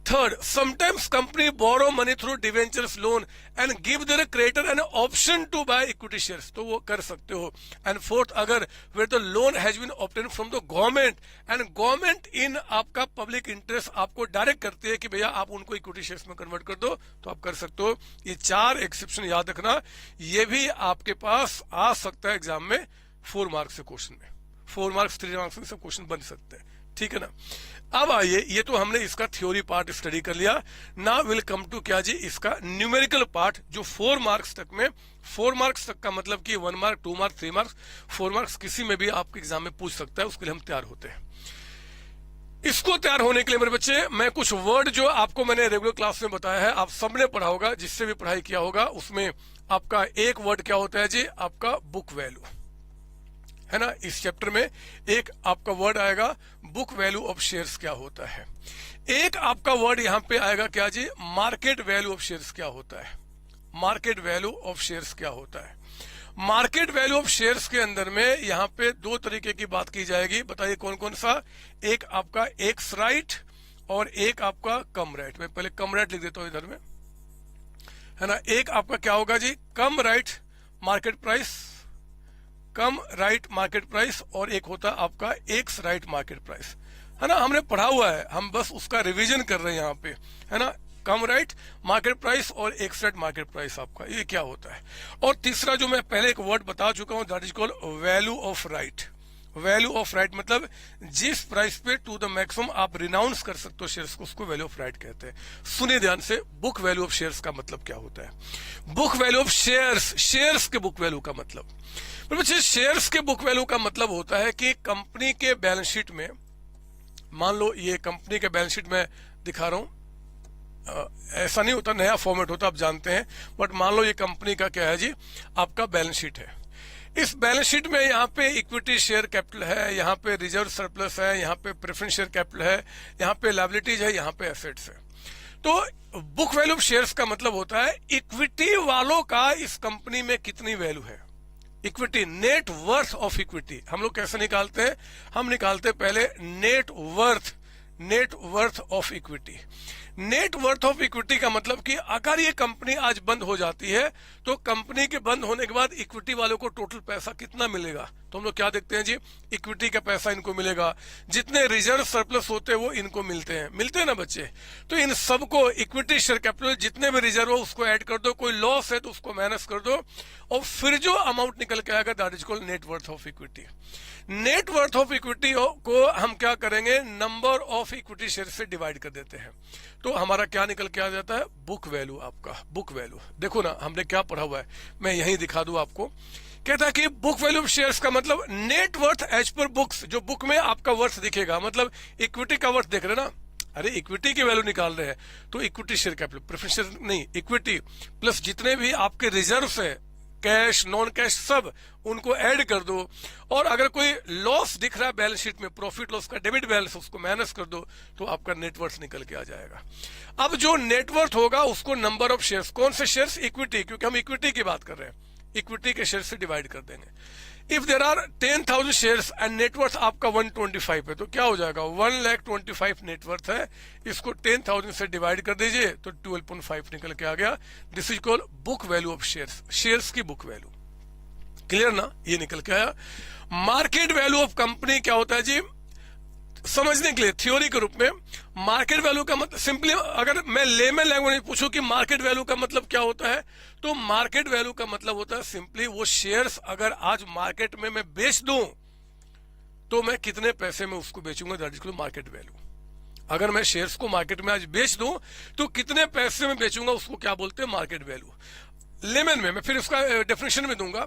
Third, sometimes company borrow money through debentures loan and give their creditor an option to buy equity shares, तो वो कर सकते हो। एंड फोर्थ, अगर where the loan has been obtain from the government and government in आपका public interest आपको direct करती है कि भैया आप उनको इक्विटी शेयर्स में कन्वर्ट कर दो, तो आप कर सकते हो। ये 4 एक्सेप्शन याद रखना, ये भी आपके पास आ सकता है एग्जाम में 4 मार्क्स से क्वेश्चन में, 4 मार्क्स 3 मार्क्स में सब क्वेश्चन बन सकते हैं, ठीक है ना। अब आइए, ये तो हमने इसका थ्योरी पार्ट स्टडी कर लिया, नाउ विल कम टू क्या जी इसका न्यूमेरिकल पार्ट जो 4 मार्क्स तक में, 4 मार्क्स तक का मतलब कि 1 मार्क 2 मार्क 3 मार्क्स 4 मार्क्स किसी में भी आपके एग्जाम में पूछ सकता है, उसके लिए हम तैयार होते हैं। इसको तैयार होने के लिए मेरे बच्चे मैं कुछ वर्ड जो आपको मैंने रेगुलर क्लास में बताया है, आप सबने पढ़ा होगा, जिससे भी पढ़ाई किया होगा, उसमें आपका एक वर्ड क्या होता है जी, आपका बुक वैल्यू है ना। इस चैप्टर में एक आपका वर्ड आएगा बुक वैल्यू ऑफ शेयर्स क्या होता है, एक आपका वर्ड यहां पे आएगा क्या जी, मार्केट वैल्यू ऑफ शेयर्स क्या होता है, मार्केट वैल्यू ऑफ शेयर्स क्या होता है। मार्केट वैल्यू ऑफ शेयर्स के अंदर में यहाँ पे 2 तरीके की बात की जाएगी, बताइए कौन कौन सा, एक आपका एक्स राइट और एक आपका कम राइट। मैं पहले कम राइट लिख देता हूं इधर में, है ना। एक आपका क्या होगा जी, कम राइट मार्केट प्राइस, कम राइट मार्केट प्राइस, और एक होता है आपका एक्स राइट मार्केट प्राइस, है ना। हमने पढ़ा हुआ है, हम बस उसका रिवीजन कर रहे हैं यहाँ पे, है ना। कम राइट मार्केट प्राइस और एक्स राइट मार्केट प्राइस आपका ये क्या होता है। और तीसरा जो मैं पहले एक वर्ड बता चुका हूं, that is called value of right. Value of right मतलब जिस प्राइस पे टू द मैक्सिमम आप रिनाउंस कर सकते हो शेयर्स को, उसको वैल्यू ऑफ राइट कहते हैं। सुनिए ध्यान से, बुक वैल्यू ऑफ शेयर्स का मतलब क्या होता है। Book value of shares, shares के बुक वैल्यू का मतलब, बच्चे शेयर्स के बुक वैल्यू का मतलब होता है कि कंपनी के बैलेंस शीट में, मान लो ये कंपनी के बैलेंस शीट में दिखा रहा हूं, ऐसा नहीं होता, नया फॉर्मेट होता आप जानते हैं, बट मान लो ये कंपनी का क्या है जी, आपका बैलेंस शीट है। इस बैलेंस शीट में यहाँ पे इक्विटी शेयर कैपिटल है, यहाँ पे रिजर्व सरप्लस है, यहाँ पे प्रेफरेंस शेयर कैपिटल है, यहाँ पे लायबिलिटीज है, यहाँ पे एसेट्स है। तो बुक वैल्यू ऑफ शेयर्स का मतलब होता है इक्विटी वालों का इस कंपनी में कितनी वैल्यू है। Equity, net worth of equity हम लोग कैसे निकालते हैं, हम निकालते हैं पहले net worth of equity. Net worth of equity का मतलब कि अगर ये कंपनी आज बंद हो जाती है तो कंपनी के बंद होने के बाद इक्विटी वालों को टोटल पैसा कितना मिलेगा। तो हम लोग क्या देखते हैं जी, इक्विटी का पैसा इनको मिलेगा, जितने रिजर्व सरप्लस होते हैं वो इनको मिलते हैं ना बच्चे। तो इन सबको इक्विटी शेयर कैपिटल जितने भी रिजर्व हो उसको ऐड कर दो, कोई लॉस है तो उसको माइनस कर दो, और फिर जो अमाउंट निकल के आएगा that is called net worth of equity. Net worth of equity को हम क्या करेंगे, नंबर ऑफ इक्विटी शेयर से डिवाइड कर देते हैं, तो हमारा क्या निकल के आ जाता है, बुक वैल्यू। आपका बुक वैल्यू देखो ना, हमने क्या पढ़ा हुआ है, मैं यहीं दिखा दूं आपको। कहता है कि बुक वैल्यू ऑफ शेयर्स का मतलब net worth as per books, जो बुक में आपका वर्थ दिखेगा, मतलब इक्विटी का वर्थ देख रहे ना, अरे इक्विटी की वैल्यू निकाल रहे हैं तो equity share capital, preference share नहीं, इक्विटी प्लस जितने भी आपके रिजर्व्स है, कैश नॉन कैश सब, उनको ऐड कर दो। और अगर कोई लॉस दिख रहा है बैलेंस शीट में, प्रॉफिट लॉस का डेबिट बैलेंस, उसको माइनस कर दो तो आपका नेटवर्थ निकल के आ जाएगा। अब जो नेटवर्थ होगा उसको नंबर ऑफ शेयर्स, कौन से शेयर्स, इक्विटी, क्योंकि हम इक्विटी की बात कर रहे हैं, इक्विटी के शेयर से डिवाइड कर देंगे। If there are 10,000 shares and net worth आपका 125 है तो क्या हो जाएगा, 1,25,000 नेटवर्थ है, इसको 10,000 से डिवाइड कर दीजिए तो 12.5 निकल के आ गया। This is called book value of shares, shares की बुक वैल्यू। क्लियर ना, ये निकल के आया। मार्केट वैल्यू ऑफ कंपनी क्या होता है जी, समझने के लिए थ्योरी के रूप में, मार्केट वैल्यू का मतलब सिंपली, अगर मैं लेमन लैंग्वेज में पूछूं कि मार्केट वैल्यू का मतलब क्या होता है, तो मार्केट वैल्यू का मतलब होता है सिंपली वो शेयर्स अगर आज मार्केट में मैं बेच दूं तो मैं कितने पैसे में उसको बेचूंगा, that is called market value. अगर मैं शेयर्स को मार्केट में आज बेच दूं तो कितने पैसे में बेचूंगा, उसको क्या बोलते हैं, मार्केट वैल्यू। लेमन में मैं फिर उसका डेफिनेशन में दूंगा।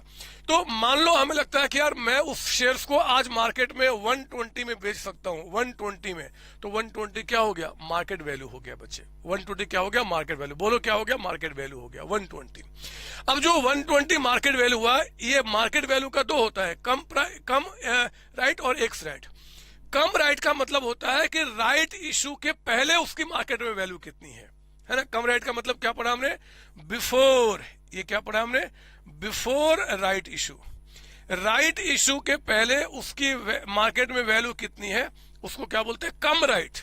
तो मान लो हमें लगता है कि यार मैं उस शेयर्स को आज मार्केट में 120 में बेच सकता हूं, 120 में, तो 120 क्या हो गया, मार्केट वैल्यू हो गया बच्चे। 120 क्या हो गया, मार्केट वैल्यू। बोलो क्या हो गया, मार्केट वैल्यू हो गया 120। अब जो 120 मार्केट वैल्यू हुआ, ये मार्केट वैल्यू का दो होता है, कम राइट और एक्स राइट। कम राइट का मतलब होता है कि राइट इशू के पहले उसकी मार्केट में वैल्यू कितनी है ना। कम राइट का मतलब क्या पढ़ा हमने, बिफोर, ये क्या पढ़ा हमने, before right issue. Right issue के पहले उसकी मार्केट में वैल्यू कितनी है, उसको क्या बोलते हैं, कम राइट।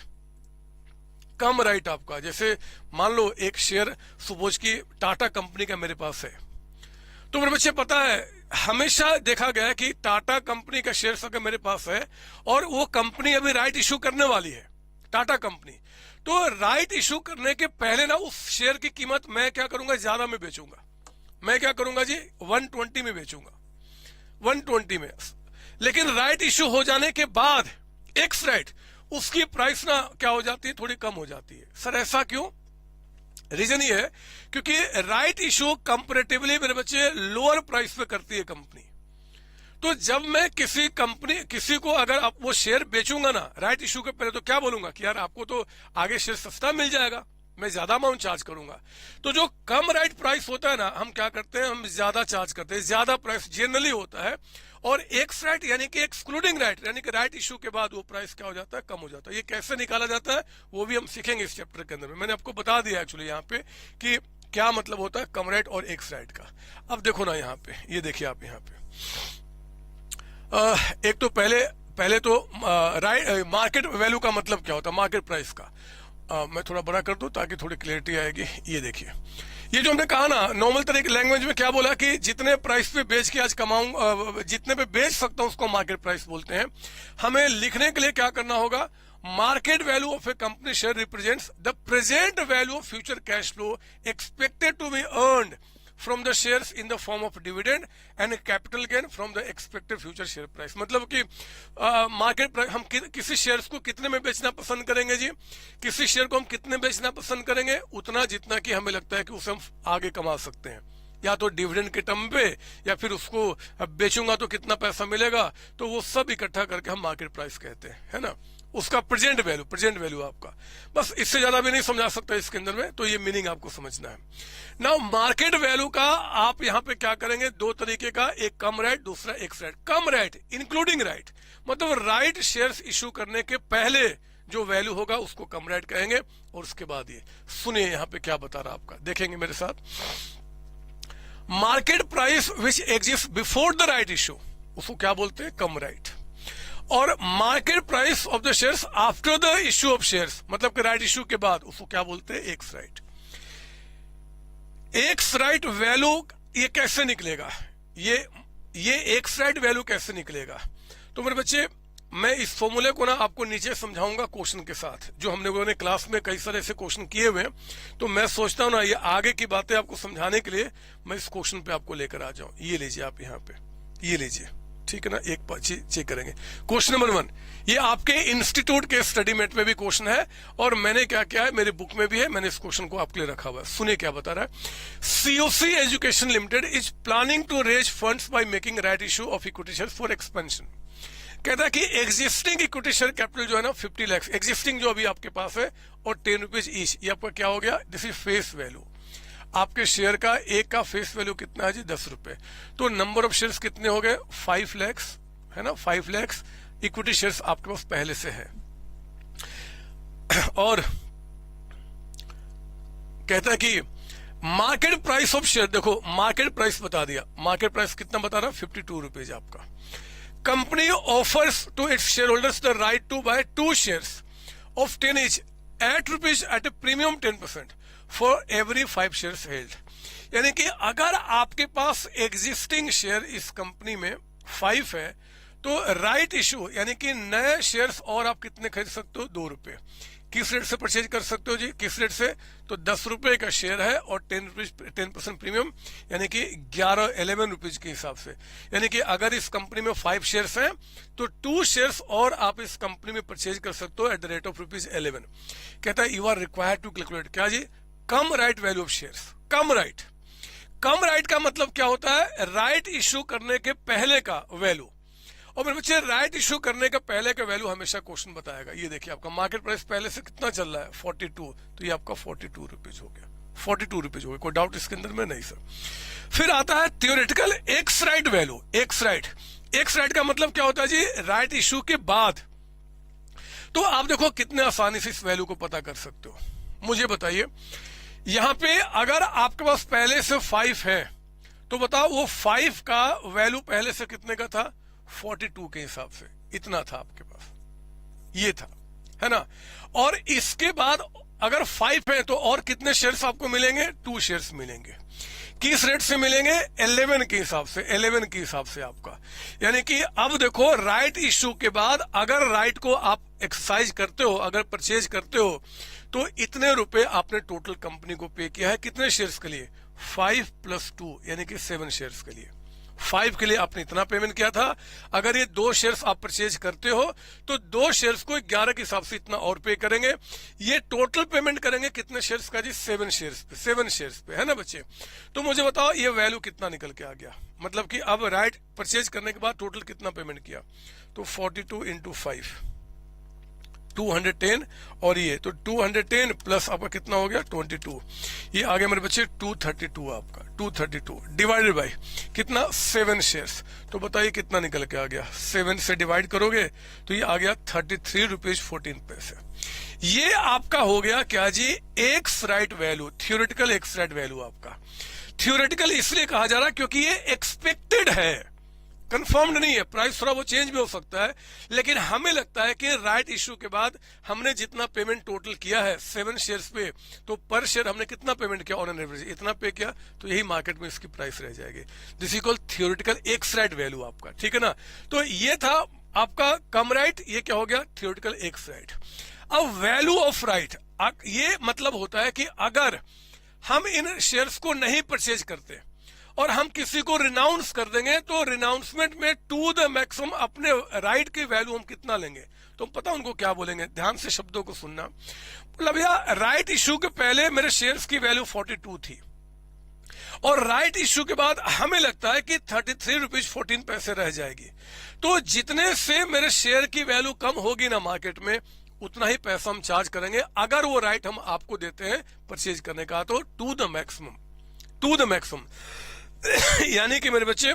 कम राइट आपका, जैसे मान लो एक शेयर सपोज की टाटा कंपनी का मेरे पास है, तो मेरे बच्चे पता है हमेशा देखा गया है कि टाटा कंपनी का शेयर अगर मेरे पास है और वो कंपनी अभी राइट इशू करने वाली है, टाटा कंपनी, तो राइट इशू करने के पहले ना उस शेयर की कीमत मैं क्या करूंगा, ज्यादा में बेचूंगा। मैं क्या करूंगा जी, 120 में बेचूंगा, 120 में। लेकिन राइट इशू हो जाने के बाद एक्स राइट, उसकी प्राइस ना क्या हो जाती है, थोड़ी कम हो जाती है। सर ऐसा क्यों, रीजन ये है क्योंकि राइट इशू कंपैरेटिवली मेरे बच्चे लोअर प्राइस पे करती है कंपनी। तो जब मैं किसी को अगर आप वो शेयर बेचूंगा ना राइट इशू के पहले, तो क्या बोलूंगा कि यार आपको तो आगे शेयर सस्ता मिल जाएगा, मैं ज्यादा अमाउंट चार्ज करूंगा। तो जो कम राइट प्राइस होता है ना, हम क्या करते हैं, हम ज्यादा चार्ज करते हैं, ज्यादा प्राइस जनरली होता है। और एक्स राइट यानी कि एक्सक्लूडिंग राइट, यानी कि राइट इशू के बाद वो प्राइस क्या हो जाता है, कम हो जाता है। ये कैसे निकाला जाता है वो भी हम सीखेंगे इस चैप्टर के अंदर में। मैंने आपको बता दिया एक्चुअली यहाँ पे कि क्या मतलब होता है कम राइट और एक्स राइट का। अब देखो ना यहाँ पे, ये देखिए आप यहाँ पे, एक तो पहले तो राइट मार्केट वैल्यू का मतलब क्या होता है, मार्केट प्राइस का। मैं थोड़ा बड़ा कर दूं ताकि थोड़ी क्लियरिटी आएगी। ये देखिए, ये जो हमने कहा ना नॉर्मल तरीके लैंग्वेज में क्या बोला कि जितने प्राइस पे बेच के आज कमाऊं, जितने पे बेच सकता हूं उसको मार्केट प्राइस बोलते हैं। हमें लिखने के लिए क्या करना होगा, market value of a company share represents the present value of future cash flow expected to be earned from the shares in the form of dividend and capital gain from the expected future share price। मतलब कि market price, हम किसी shares को कितने में बेचना पसंद करेंगे जी, किसी शेयर को हम कितने बेचना पसंद करेंगे, उतना जितना कि हमें लगता है कि उसे हम आगे कमा सकते हैं, या तो डिविडेंड के टर्म पे, या फिर उसको बेचूंगा तो कितना पैसा मिलेगा, तो वो सब इकट्ठा करके हम मार्केट प्राइस कहते हैं, है ना। उसका प्रेजेंट वैल्यू आपका, बस इससे ज्यादा भी नहीं समझा सकता इसके अंदर में, तो ये मीनिंग आपको समझना है। नाउ मार्केट वैल्यू का आप यहाँ पे क्या करेंगे, दो तरीके का, एक कम राइट, दूसरा एक्स राइट। कम राइट इंक्लूडिंग राइट, मतलब राइट शेयर्स इशू करने के पहले जो वैल्यू होगा उसको कम राइट कहेंगे। और उसके बाद ये सुनिए यहाँ पे क्या बता रहा आपका, देखेंगे मेरे साथ। Market price which exist before the right issue, उसको क्या बोलते हैं, कम राइट। और market price of the shares after the issue of shares, मतलब कि राइट इशू के बाद, उसको क्या बोलते हैं, x right. X right value ये कैसे निकलेगा, ये एक्स राइट वैल्यू कैसे निकलेगा, तो मेरे बच्चे मैं इस फॉर्मूले को ना आपको नीचे समझाऊंगा क्वेश्चन के साथ, जो हमने लोगों ने क्लास में कई सारे ऐसे क्वेश्चन किए हुए हैं। तो मैं सोचता हूं ना ये आगे की बातें आपको समझाने के लिए मैं इस क्वेश्चन पे आपको लेकर आ जाऊं। ये लीजिए आप यहाँ पे, ये लीजिए, ठीक है ना, एक चीज चेक करेंगे। क्वेश्चन नंबर 1, ये आपके इंस्टीट्यूट के स्टडी मेट में भी क्वेश्चन है और मैंने क्या किया है, मेरे बुक में भी है, मैंने इस क्वेश्चन को आपके लिए रखा हुआ है। सुनिए क्या बता रहा है। COC education limited is planning to raise funds by making right issue of equity share for expansion. कहता है कि एग्जिस्टिंग इक्विटी शेयर कैपिटल जो है ना 50 लाख एग्जिस्टिंग जो अभी आपके पास है और 10 रुपीज ईच, ये आपका क्या हो गया, दिस इज फेस वैल्यू। आपके शेयर का एक का फेस वैल्यू कितना है जी, 10 रुपए। तो नंबर ऑफ शेयर्स कितने हो गए, 5 लाख है ना, 5 लाख इक्विटी शेयर्स आपके पास पहले से है। और कहता है कि मार्केट प्राइस ऑफ शेयर, देखो मार्केट प्राइस बता दिया, मार्केट प्राइस कितना बता रहा है, 52 रुपीज आपका। Company offers to its shareholders the right to buy 2 shares of 10 each at rupees at a premium 10% for every 5 shares held. यानी कि अगर आपके पास एग्जिस्टिंग शेयर इस कंपनी में 5 है तो राइट इशू यानी कि नए शेयर्स और आप कितने खरीद सकते हो, 2 रुपए। किस रेट से परचेज कर सकते हो जी, किस रेट से, तो 10 रुपए का शेयर है और 10% प्रीमियम यानी कि 11 रुपीज के हिसाब से। यानी कि अगर इस कंपनी में 5 शेयर्स हैं तो 2 शेयर्स और आप इस कंपनी में परचेज कर सकते हो एट द रेट ऑफ ₹11। कहता है you are required to calculate क्या जी, cum right value of shares. Cum right का मतलब क्या होता है, राइट इशू करने के पहले का वैल्यू। और मेरे बच्चे राइट इशू करने का पहले का वैल्यू हमेशा क्वेश्चन बताएगा। ये देखिए आपका मार्केट प्राइस पहले से कितना चल रहा है, 42, तो ये आपका 42 रुपीज हो गया, 42 रुपीज हो गया, कोई डाउट इसके अंदर में नहीं सर। फिर आता है theoretical ex right value. X right का मतलब क्या होता है जी, राइट इशू के बाद। तो आप देखो कितने आसानी से इस वैल्यू को पता कर सकते हो। मुझे बताइए, यहां पे अगर आपके पास पहले से 5 है तो बताओ वो 5 का वैल्यू पहले से कितने का था, 42 के हिसाब से इतना था आपके पास, ये था, है ना। और इसके बाद अगर 5 है तो और कितने शेयर्स आपको मिलेंगे, 2 शेयर्स मिलेंगे। किस रेट से मिलेंगे, 11 के हिसाब से, 11 के हिसाब से आपका। यानी कि अब देखो राइट इशू के बाद अगर राइट को आप एक्सरसाइज करते हो, अगर परचेज करते हो तो इतने रुपए आपने टोटल कंपनी को पे किया है। कितने शेयर्स के लिए, 5 + 2 यानी कि 7 शेयर्स के लिए। 5 के लिए आपने इतना पेमेंट किया था। अगर ये 2 शेयर्स आप परचेज करते हो तो 2 शेयर्स को 11 के हिसाब से इतना और पे करेंगे। ये टोटल पेमेंट करेंगे कितने शेयर्स का जी, 7 शेयर्स पे, है ना बच्चे। तो मुझे बताओ ये वैल्यू कितना निकल के आ गया, मतलब कि अब राइट परचेज करने के बाद टोटल कितना पेमेंट किया, तो 42 × 5 210, और ये तो 210 प्लस आपका कितना हो गया, 22। ये आ गया मेरे बच्चे 232 आपका, 232 डिवाइडेड बाय कितना, 7 शेयर्स। तो बताइए कितना निकल के आ गया, 7 से डिवाइड करोगे तो ये आ गया 33 रुपीज 14 पैसे। ये आपका हो गया क्या जी, ex right value, theoretical ex right value आपका। थियोरेटिकल इसलिए कहा जा रहा है क्योंकि ये एक्सपेक्टेड है, कंफर्म्ड नहीं है। प्राइस थोड़ा वो चेंज भी हो सकता है, लेकिन हमें लगता है कि राइट इशू के बाद हमने जितना पेमेंट टोटल किया है 7 शेयर्स पे, तो पर शेयर हमने कितना पेमेंट किया ऑन एन एवरेज, इतना पे किया, तो यही मार्केट में इसकी प्राइस रह जाएगी। This is called theoretical ex right value आपका, ठीक है ना। तो ये था आपका कम राइट, ये क्या हो गया, थियोरेटिकल एक्स राइट। अब वैल्यू ऑफ राइट, ये मतलब होता है कि अगर हम इन शेयर्स को नहीं परचेज करते और हम किसी को रिनाउंस कर देंगे तो रिनाउंसमेंट में टू द मैक्सिमम अपने राइट की वैल्यू हम कितना लेंगे, तो पता उनको क्या बोलेंगे, ध्यान से शब्दों को सुनना। मतलब भैया राइट इशू के पहले मेरे शेयर्स की वैल्यू 42 थी और राइट इशू के बाद हमें लगता है कि 33 रुपीज 14 पैसे रह जाएगी। तो जितने से मेरे शेयर की वैल्यू कम होगी ना मार्केट में, उतना ही पैसा हम चार्ज करेंगे। अगर वो राइट हम आपको देते हैं परचेज करने का तो टू द मैक्सिमम यानी कि मेरे बच्चे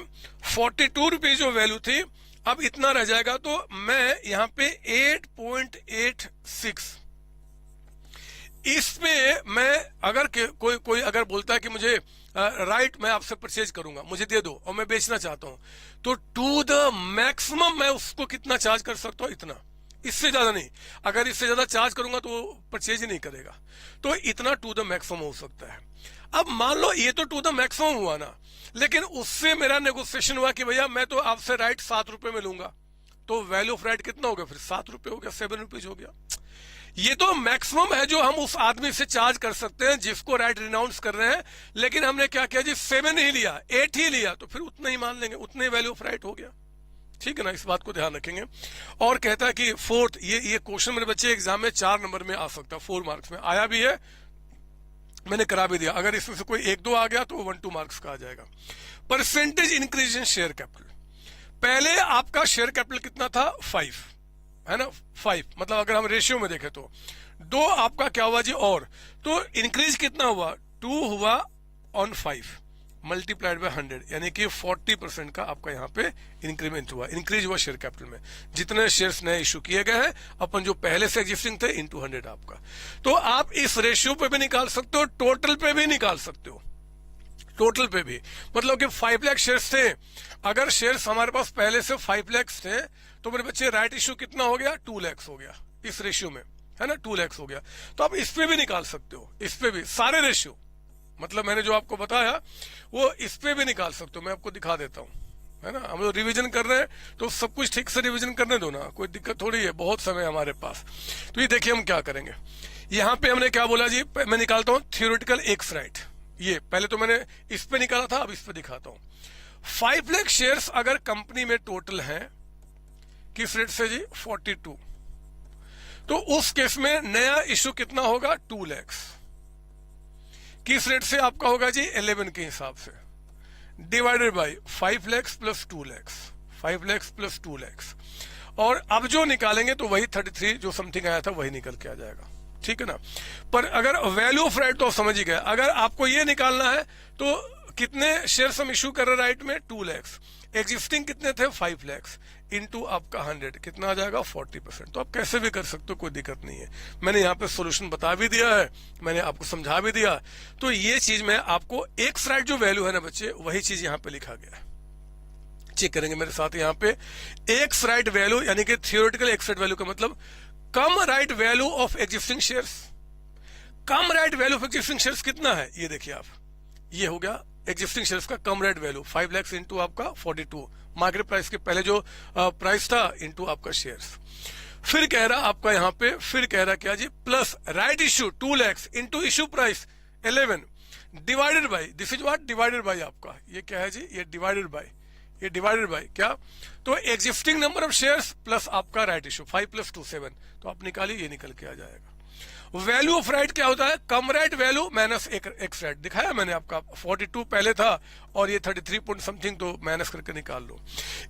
42 रुपीज जो वैल्यू थी अब इतना रह जाएगा। तो मैं यहां पे 8.86 इस पे मैं अगर कोई अगर बोलता है कि मुझे राइट मैं आपसे परचेज करूंगा, मुझे दे दो और मैं बेचना चाहता हूं, तो टू द मैक्सिमम मैं उसको कितना चार्ज कर सकता हूं, इतना, इससे ज्यादा नहीं। अगर इससे ज्यादा चार्ज करूंगा तो परचेज ही नहीं करेगा, तो इतना टू द मैक्सिमम हो सकता है। अब मान लो ये तो टू द मैक्सिमम हुआ ना, लेकिन उससे मेरा नेगोशिएशन हुआ कि भैया मैं तो आपसे राइट 7 रुपए में लूंगा, तो वैल्यू ऑफ राइट कितना हो गया, फिर 7 रुपए हो गया, 7 रुपीज हो गया। ये तो मैक्सिमम है जो हम उस आदमी से चार्ज कर सकते हैं जिसको राइट रिनाउंस कर रहे हैं, लेकिन हमने क्या किया जी 7 ही लिया, 8 ही लिया, तो फिर उतना ही मान लेंगे, उतने वैल्यू ऑफ राइट हो गया। ठीक है ना, इस बात को ध्यान रखेंगे। और कहता है कि फोर्थ, ये क्वेश्चन मेरे बच्चे एग्जाम में 4 नंबर में आ सकता है, 4 मार्क्स में आया भी है, मैंने करा भी दिया। अगर इसमें से कोई 1-2 आ गया तो 1-2 मार्क्स का आ जाएगा। Percentage increase in share capital, पहले आपका शेयर कैपिटल कितना था 5 है ना, 5 मतलब अगर हम रेशियो में देखें तो 2 आपका क्या हुआ जी, और तो इंक्रीज कितना हुआ 2 हुआ ऑन 5 मल्टीप्लाइड बाय 100, यानी कि 40% का आपका यहाँ पे इंक्रीमेंट हुआ, इंक्रीज हुआ शेयर कैपिटल में। जितने शेयर्स नए इशू किए गए हैं अपन जो पहले से एग्जिस्टिंग थे इनटू 100 आपका। तो आप इस रेशियो पे भी निकाल सकते हो, टोटल पे भी निकाल सकते हो, टोटल पे भी। मतलब कि 5 लाख शेयर्स थे, अगर शेयर्स हमारे पास पहले से 5 लाख थे तो मेरे बच्चे राइट इशू कितना हो गया 2 लाख हो गया इस रेशियो में, है ना, 2 लाख हो गया। तो आप इस पे भी निकाल सकते हो, इस पे भी सारे रेशियो, मतलब मैंने जो आपको बताया वो इस पे भी निकाल सकते हो। मैं आपको दिखा देता हूँ, है ना, हम लोग रिवीजन कर रहे हैं तो सब कुछ ठीक से रिवीजन करने दो ना, कोई दिक्कत थोड़ी है, बहुत समय हमारे पास। तो ये देखिए हम क्या करेंगे, यहाँ पे हमने क्या बोला जी, मैं निकालता हूँ थियोरेटिकल एक्स राइट, ये पहले तो मैंने इस पे निकाला था, अब इस पे दिखाता हूँ। 5 लाख शेयर्स अगर कंपनी में टोटल हैं, किस रेट से जी 42, तो उस केस में नया इशू कितना होगा 2 लाख, किस रेट से आपका होगा जी 11 के हिसाब से, divided by 5 lakh plus 2 lakh, 5 lakh plus 2 lakh, और अब जो निकालेंगे तो वही 33 जो समथिंग आया था वही निकल के आ जाएगा, ठीक है ना। पर अगर वैल्यू ऑफ राइट तो समझ ही गए, अगर आपको ये निकालना है तो कितने शेयर्स हम इशू कर रहे हैं राइट में 2 लाख, एग्जिस्टिंग कितने थे 5 लाख, इनटू आपका 100 कितना आ जाएगा 40%। तो आप कैसे भी कर सकते हो, कोई दिक्कत नहीं है। मैंने यहाँ पे सॉल्यूशन बता भी दिया है, मैंने आपको समझा भी दिया। तो ये चीज में आपको एक्स राइट जो वैल्यू है ना बच्चे, वही चीज यहाँ पे लिखा गया है, चेक करेंगे मेरे साथ। यहाँ पे एक्स राइट वैल्यू यानी कि थियोरेटिकल एक्स राइट वैल्यू का मतलब cum right value of existing shares. Cum right value of existing shares कितना है, ये देखिए आप, ये हो गया एग्जिस्टिंग शेयर्स का कम राइट वैल्यू 5 लाख इंटू आपका 42 मार्केट प्राइस के पहले जो प्राइस था इंटू आपका शेयर्स। फिर कह रहा आपका यहाँ पे, फिर कह रहा क्या जी, plus right issue 2 lakh into issue price 11 divided by, this is what divided by आपका, ये क्या है जी, ये डिवाइडेड बाय, ये डिवाइडेड बाय क्या, तो existing number of shares plus आपका राइट इशू 5 + 2 7, तो आप निकालिए, ये निकल के आ जाएगा। वैल्यू ऑफ राइट क्या होता है, cum right value minus ex right, दिखाया मैंने आपका 42 पहले था और ये 33 पॉइंट समथिंग, तो माइनस करके निकाल लो।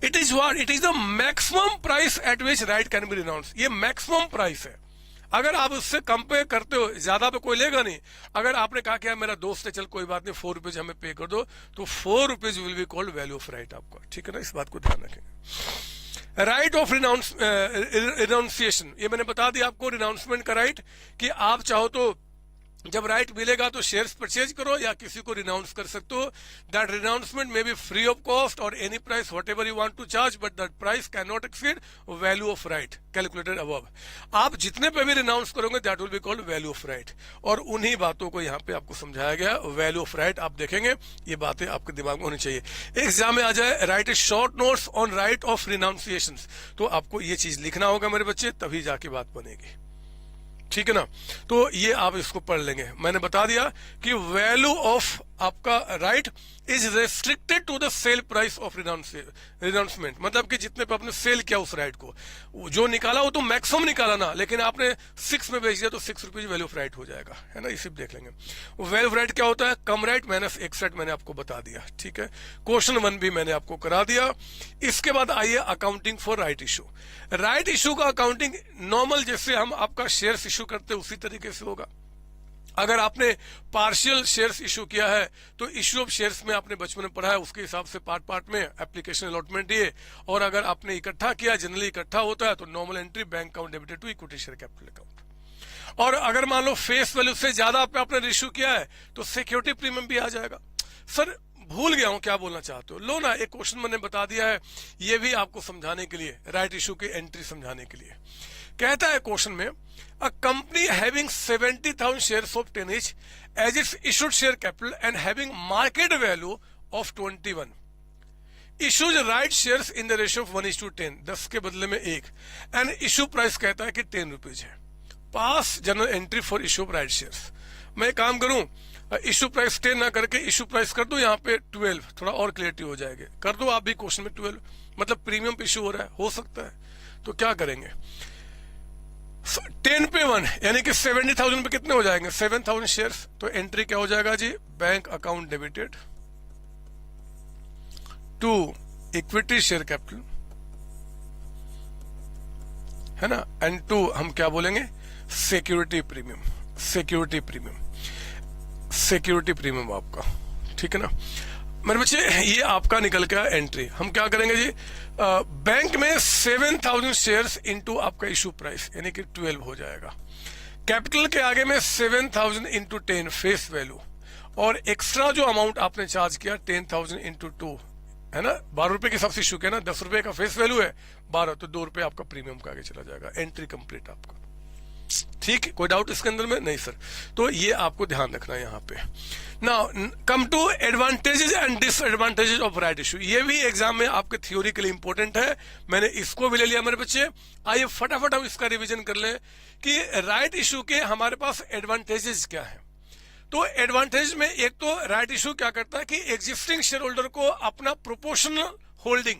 It is what, it is the maximum price at which right can be renounced, ये मैक्सिमम प्राइस है। अगर आप उससे कंपेयर करते हो, ज्यादा पे कोई लेगा नहीं। अगर आपने कहा कि मेरा दोस्त है, चल कोई बात नहीं 4 रुपीज हमें पे कर दो, तो 4 rupees will be called value of right आपका, ठीक है ना, इस बात को ध्यान रखेंगे। राइट ऑफ रिनाउंसिएशन, ये मैंने बता दिया आपको, रिनाउंसमेंट का राइट, कि आप चाहो तो जब राइट मिलेगा तो शेयर्स परचेज करो या किसी को रिनाउंस कर सकते हो। That renouncement may be free of cost और any price whatever you want to charge, but that price can not exceed value of right calculated above. आप जितने पे भी रिनाउंस करोगे that will be called value of right, और उन्हीं बातों को यहाँ पे आपको समझाया गया। वैल्यू ऑफ राइट आप देखेंगे, ये बातें आपके दिमाग में होनी चाहिए। एग्जाम में आ जाए right A short notes on right of renunciation, तो आपको ये चीज लिखना होगा मेरे बच्चे, तभी जाके बात बनेगी, ठीक है ना। तो ये आप इसको पढ़ लेंगे। मैंने बता दिया कि वैल्यू ऑफ आपका right is restricted to the sale price of renouncement, मतलब कि जितने पे आपने सेल किया उस राइट को, जो निकाला वो तो मैक्सिमम निकाला ना, लेकिन आपने 6 में बेच दिया तो 6 रुपीज वैल्यू ऑफ राइट हो जाएगा, है ना, इसी देख लेंगे। वैल्यू ऑफ राइट क्या होता है, cum right minus ex right, मैंने आपको बता दिया, ठीक है। क्वेश्चन 1 भी मैंने आपको करा दिया। इसके बाद आइए accounting for right issue. Right issue का अकाउंटिंग नॉर्मल जैसे हम आपका शेयर्स इशू करते हैं उसी तरीके से होगा। अगर आपने पार्शियल शेयर्स इशू किया है तो इशू ऑफ शेयर्स में आपने बचपन में पढ़ा है, उसके हिसाब से पार्ट पार्ट में एप्लीकेशन अलॉटमेंट दिए। और अगर आपने इकट्ठा किया, जनरली इकट्ठा होता है, तो normal entry bank account debited to equity share capital account. और अगर मान लो फेस वैल्यू से ज्यादा आपने इशू किया है तो सिक्योरिटी प्रीमियम भी आ जाएगा। सर भूल गया हूं क्या बोलना चाहते हो, लो ना, एक क्वेश्चन मैंने बता दिया है, ये भी आपको समझाने के लिए, राइट इशू की एंट्री समझाने के लिए। कहता है क्वेश्चन में, a company having 70,000 shares of 10 each as its issued share capital and having market value of 21 issues right shares in the ratio of 1:10, 10 के बदले में 1, एंड इशू प्राइस कहता है कि 10 रुपीज है। Pass general entry for issue of right shares. मैं काम करूं, इशू प्राइस 10 ना करके इशू प्राइस कर दो यहाँ पे 12, थोड़ा और क्लियरिटी हो जाएगी। कर दो आप भी क्वेश्चन में 12, मतलब प्रीमियम पे इशू हो रहा है, हो सकता है। तो क्या करेंगे, 10 पे 1 यानी कि 70,000 पे कितने हो जाएंगे, 7,000 शेयर्स। तो एंट्री क्या हो जाएगा जी, bank account debited to equity share capital, है ना, एंड टू हम क्या बोलेंगे, security premium, security premium, security premium आपका, ठीक है ना मेरे बच्चे। ये आपका निकल गया एंट्री। हम क्या करेंगे जी, बैंक में 7,000 शेयर्स इनटू आपका इशू प्राइस यानी कि 12 हो जाएगा। कैपिटल के आगे में 7,000 इंटू 10 फेस वैल्यू, और एक्स्ट्रा जो अमाउंट आपने चार्ज किया 10,000 इंटू 2, है ना, 12 रुपए के हिसाब से इशू किया ना, 10 रुपए का फेस वैल्यू है, 12 तो 2 रुपए आपका प्रीमियम का आगे चला जाएगा। एंट्री कंप्लीट आपका, ठीक है, कोई डाउट इसके अंदर में नहीं सर। तो ये आपको ध्यान रखना है यहाँ पे। Now come to advantages and disadvantages of right issue. ये भी एग्जाम में आपके थ्योरी के लिए इंपॉर्टेंट है, मैंने इसको भी ले लिया मेरे बच्चे। आइए फटाफट हम इसका रिवीजन कर लें कि राइट इशू के हमारे पास एडवांटेजेस क्या है। तो एडवांटेज में एक तो राइट इशू क्या करता है कि एग्जिस्टिंग शेयर होल्डर को अपना प्रोपोर्शनल होल्डिंग,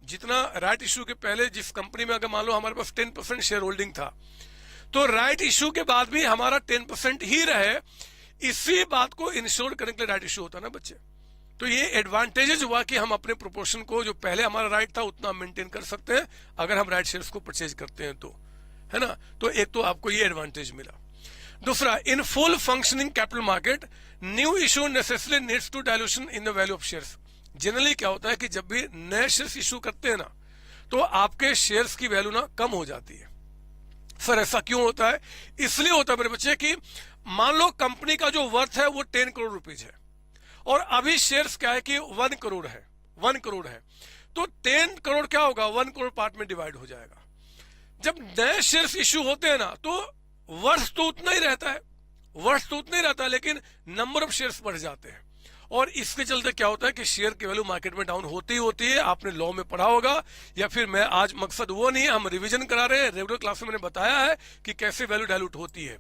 जितना राइट इशू के पहले जिस कंपनी में अगर मान लो हमारे पास 10% शेयर होल्डिंग था, तो राइट इशू के बाद भी हमारा 10% ही रहे, इसी बात को इंश्योर करने के लिए राइट इशू होता है ना बच्चे। तो ये एडवांटेजेस हुआ कि हम अपने प्रोपोर्शन को जो पहले हमारा राइट था उतना मेंटेन कर सकते हैं अगर हम राइट शेयर्स को परचेज करते हैं तो, है ना। तो एक तो आपको ये एडवांटेज मिला। दूसरा, in full functioning capital market new issue necessary needs to dilution in the value of shares. Generally क्या होता है कि जब भी नए शेयर्स इशू करते हैं ना, तो आपके शेयर्स की वैल्यू ना कम हो जाती है। सर ऐसा क्यों होता है? इसलिए होता है मेरे बच्चे कि मान लो कंपनी का जो वर्थ है वो 10 करोड़ रुपीज है, और अभी शेयर्स क्या है कि 1 करोड़ है, 1 करोड़ है, तो 10 करोड़ क्या होगा, 1 करोड़ पार्ट में डिवाइड हो जाएगा। जब नए शेयर्स इशू होते हैं ना, तो वर्थ तो उतना ही रहता है, वर्थ तो उतना ही रहता है, लेकिन नंबर ऑफ शेयर्स बढ़ जाते हैं, और इसके चलते क्या होता है कि शेयर की वैल्यू मार्केट में डाउन होती ही होती है। आपने लॉ में पढ़ा होगा, या फिर मैं आज मकसद वो नहीं है, हम रिवीजन करा रहे हैं, रेगुलर क्लास में मैंने बताया है कि कैसे वैल्यू डायलूट होती है।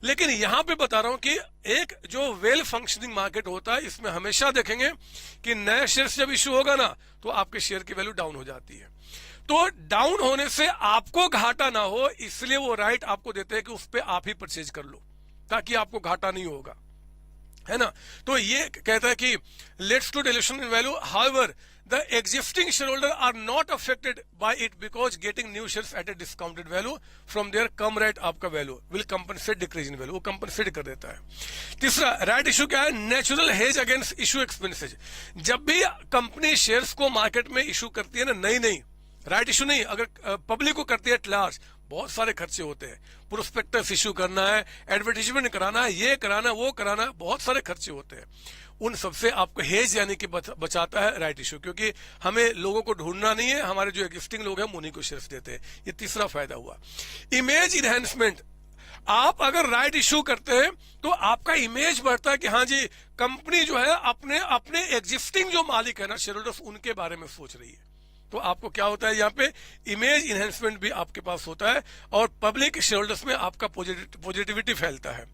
लेकिन यहां पे बता रहा हूं कि एक जो वेल फंक्शनिंग मार्केट होता है, इसमें हमेशा देखेंगे कि नए शेयर जब इशू होगा ना, तो आपके शेयर की वैल्यू डाउन हो जाती है। तो डाउन होने से आपको घाटा ना हो, इसलिए वो राइट आपको देते हैं कि उस पर आप ही परचेज कर लो, ताकि आपको घाटा नहीं होगा, है ना। तो ये कहता है कि let's to dilution in value, however the existing share holder are not affected by it because getting new shares at a discounted value from their cum right आपका value will compensate decrease in value, वो compensate कर देता है। तीसरा, right issue क्या है, natural hedge against issue expenses. जब भी कंपनी शेयर्स को मार्केट में इशू करती है ना, नई राइट इशू नहीं, अगर पब्लिक को करती है एट लार्ज, बहुत सारे खर्चे होते हैं, प्रोस्पेक्टस इशू करना है, एडवर्टीजमेंट कराना है, ये कराना वो कराना है, बहुत सारे खर्चे होते हैं। उन सबसे आपको हेज यानी कि बचाता है राइट इशू, क्योंकि हमें लोगों को ढूंढना नहीं है, हमारे जो एग्जिस्टिंग लोग हैं उन्हीं को शेयर्स देते हैं। ये तीसरा फायदा हुआ। इमेज इनहेंसमेंट, आप अगर राइट इशू करते हैं तो आपका इमेज बढ़ता है कि हाँ जी, कंपनी जो है अपने एग्जिस्टिंग जो मालिक है ना शेयर होल्डर्स, उनके बारे में सोच रही है। तो आपको क्या होता है यहाँ पे, इमेज इनहेंसमेंट भी आपके पास होता है, और पब्लिक शेयर होल्डर्स में आपका पॉजिटिविटी फैलता है।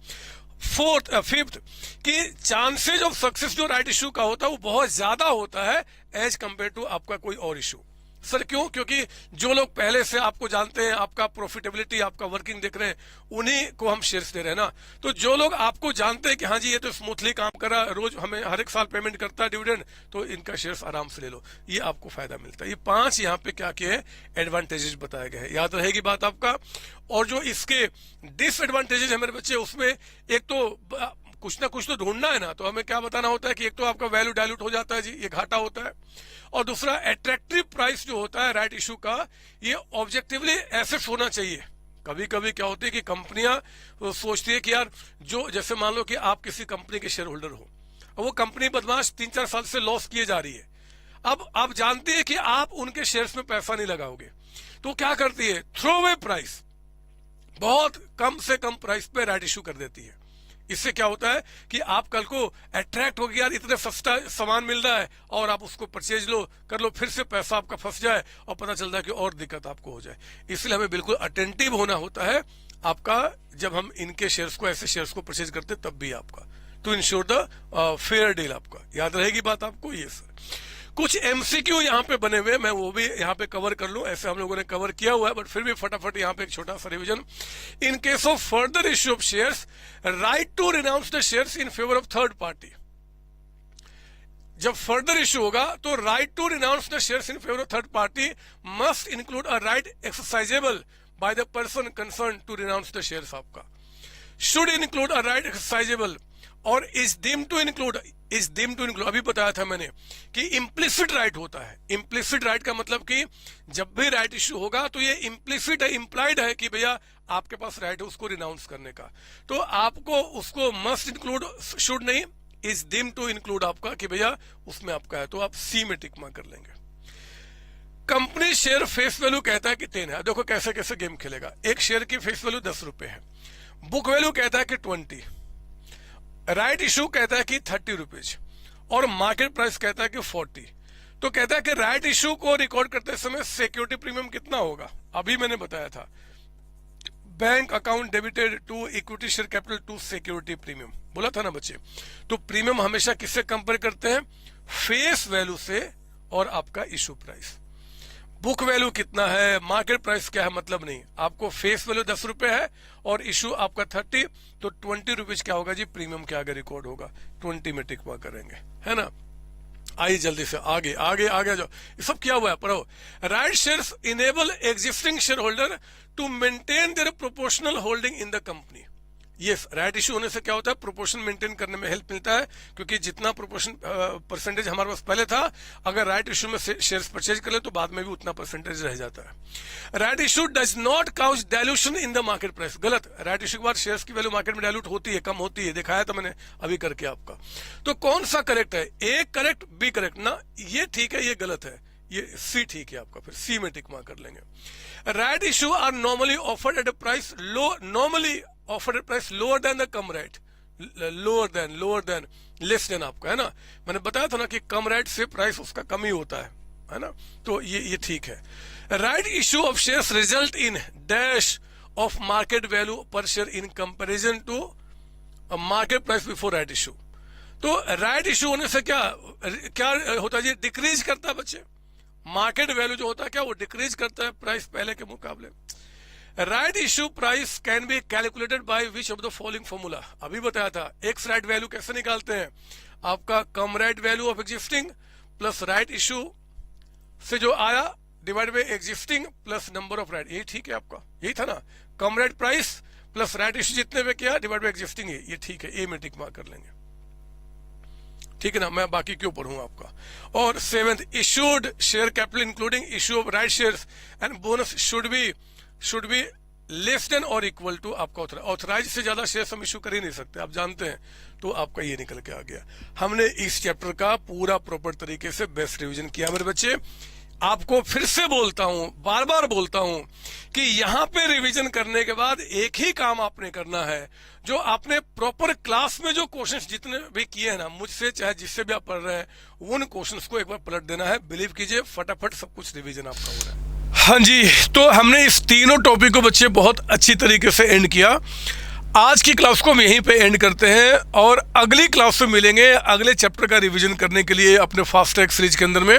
फिफ्थ, कि चांसेज ऑफ सक्सेस जो राइट इशू का होता है वो बहुत ज्यादा होता है एज कंपेयर टू आपका कोई और इशू। सर क्यों? क्योंकि जो लोग पहले से आपको जानते हैं, आपका प्रॉफिटेबिलिटी, आपका वर्किंग देख रहे हैं, उन्हीं को हम शेयर्स दे रहे हैं ना। तो जो लोग आपको जानते हैं कि हाँ जी ये तो स्मूथली काम कर रहा है, रोज हमें हर एक साल पेमेंट करता है डिविडेंड, तो इनका शेयर्स आराम से ले लो, ये आपको फायदा मिलता है। ये 5 यहाँ पे क्या किए हैं, एडवांटेजेस बताए गए हैं, याद रहेगी बात आपका। और जो इसके डिसएडवांटेजेस है मेरे बच्चे, उसमें एक तो कुछ ना कुछ तो ढूंढना है ना, तो हमें क्या बताना होता है कि एक तो आपका वैल्यू डायलूट हो जाता है जी, ये घाटा होता है, और दूसरा अट्रैक्टिव प्राइस जो होता है राइट इशू का, ये ऑब्जेक्टिवली एसेट्स होना चाहिए। कभी कभी क्या होती है कि कंपनियां सोचती है कि यार, जो जैसे मान लो कि आप किसी कंपनी के शेयर होल्डर हो, और वो कंपनी बदमाश 3-4 साल से लॉस किए जा रही है, अब आप जानते हैं कि आप उनके शेयर्स में पैसा नहीं लगाओगे, तो क्या करती है, थ्रो अवे प्राइस, बहुत कम से कम प्राइस पे राइट इशू कर देती है। इससे क्या होता है कि आप कल को अट्रैक्ट हो गया, यार इतने सस्ता सामान मिल रहा है, और आप उसको परचेज कर लो, फिर से पैसा आपका फंस जाए और पता चलता है कि और दिक्कत आपको हो जाए। इसलिए हमें बिल्कुल अटेंटिव होना होता है आपका, जब हम इनके शेयर्स को, ऐसे शेयर्स को परचेज करते तब भी आपका। To ensure the fair deal. आपका याद रहेगी बात आपको ये सर। कुछ एमसीक्यू यहाँ पे बने हुए, मैं वो भी यहाँ पे कवर कर लूँ, ऐसे हम लोगों ने कवर किया हुआ है, बट फिर भी फटाफट यहाँ पे एक छोटा सा revision. In case of further issue of shares, right to renounce the shares in favour of third party. जब फर्दर इश्यू होगा तो right to renounce the shares in favour of third party must include a right exercisable by the person concern to renounce the shares. आपका should include a right exercisable और is deemed to include, अभी बताया था मैंने कि implicit right होता है। Implicit right का मतलब कि जब भी राइट इश्यू होगा तो ये इम्प्लिसिट है, इम्प्लाइड है कि भैया आपके पास राइट है उसको रिनाउंस करने का, तो आपको उसको मस्ट इंक्लूड, शुड नहीं, इज डीम्ड टू इंक्लूड आपका कि भैया उसमें आपका है, तो आप सी में टिक मार्क कर लेंगे। कंपनी शेयर फेस वैल्यू कहता है कि 10 है। देखो कैसे कैसे गेम खेलेगा। एक शेयर की फेस वैल्यू 10 रुपए है, बुक वैल्यू कहता है कि 20, राइट इशू कहता है कि 30 रुपीज और मार्केट प्राइस कहता है कि 40। तो कहता है कि राइट इशू को रिकॉर्ड करते समय सिक्योरिटी प्रीमियम कितना होगा। अभी मैंने बताया था bank account debited to equity share capital to security premium, बोला था ना बच्चे। तो प्रीमियम हमेशा किससे कंपेयर करते हैं, फेस वैल्यू से और आपका इशू प्राइस। बुक वैल्यू कितना है, मार्केट प्राइस क्या है, मतलब नहीं, आपको फेस वैल्यू 10 रुपए है और इशू आपका 30, तो 20 रुपीज क्या होगा जी, प्रीमियम के आगे रिकॉर्ड होगा, 20 में टिक मार्क करेंगे, है ना। आइए जल्दी से आगे आगे आगे जाओ, ये सब क्या हुआ है पढ़ो। Right shares enable existing share holder to maintain their proportional holding in the company. Yes, right issue होने से क्या होता है, प्रोपोर्शन मेंटेन करने में हेल्प मिलता है, क्योंकि जितना प्रोपोर्शन परसेंटेज हमारे पास पहले था, अगर राइट इशू में शेयर्स परचेज कर ले तो बाद में भी उतना परसेंटेज रह जाता है। Right issue does not cause dilution in the market price, गलत। राइट इशू के बाद शेयर्स की वैल्यू मार्केट में डायल्यूट होती है, कम होती है, दिखाया था मैंने अभी करके आपका। तो कौन सा करेक्ट है, ए करेक्ट बी करेक्ट ना, ये ठीक है ये गलत है, ये सी ठीक है आपका, फिर सी में टिक मार्क कर लेंगे। Right issue are normally offered at a price low, normally offered at price lower than the come right, lower than less than आपका, है ना। मैंने बताया था ना कि कम राइट से प्राइस उसका कम ही होता है ना, तो ये ठीक है। Right issue of shares result in dash of market value per share in comparison to market price before right issue. तो राइट इशू होने से क्या होता है जी, डिक्रीज करता है बच्चे, मार्केट वैल्यू जो होता है क्या वो डिक्रीज करता है प्राइस पहले के मुकाबले। Right issue price can be calculated by which of the following formula, अभी बताया था। एक्स राइट वैल्यू कैसे निकालते हैं, आपका cum right value of existing plus right issue से जो आया divide by existing plus number of right, यही ठीक है आपका, यही था ना। Cum right price plus right issue जितने पे किया डिवाइड बाय एग्जिस्टिंग, ये ठीक है, ए में टिक मार्क कर लेंगे, ठीक है ना। मैं बाकी क्यों पढ़ूंगा आपका। और 7th, issued share capital including issue of right shares and bonus should be less than और इक्वल टू आपका ऑथराइज से ज्यादा शेयर्स हम इशू कर ही नहीं सकते, आप जानते हैं। तो आपका ये निकल के आ गया। हमने इस चैप्टर का पूरा प्रॉपर तरीके से बेस्ट रिवीजन किया मेरे बच्चे। आपको फिर से बोलता हूं, बार बार बोलता हूं कि यहाँ पे रिवीजन करने के बाद एक ही काम आपने करना है, जो आपने प्रॉपर क्लास में जो क्वेश्चंस जितने भी किए हैं ना, मुझसे चाहे जिससे भी आप पढ़ रहे हैं, उन क्वेश्चंस को एक बार पलट देना है। बिलीव कीजिए फटाफट सब कुछ रिवीजन आपका हो रहा है। हाँ जी, तो हमने इस तीनों टॉपिक को बच्चे बहुत अच्छी तरीके से एंड किया। आज की क्लास को हम यहीं पे एंड करते हैं और अगली क्लास में मिलेंगे अगले चैप्टर का रिवीजन करने के लिए अपने फास्ट ट्रैक सीरीज के अंदर में।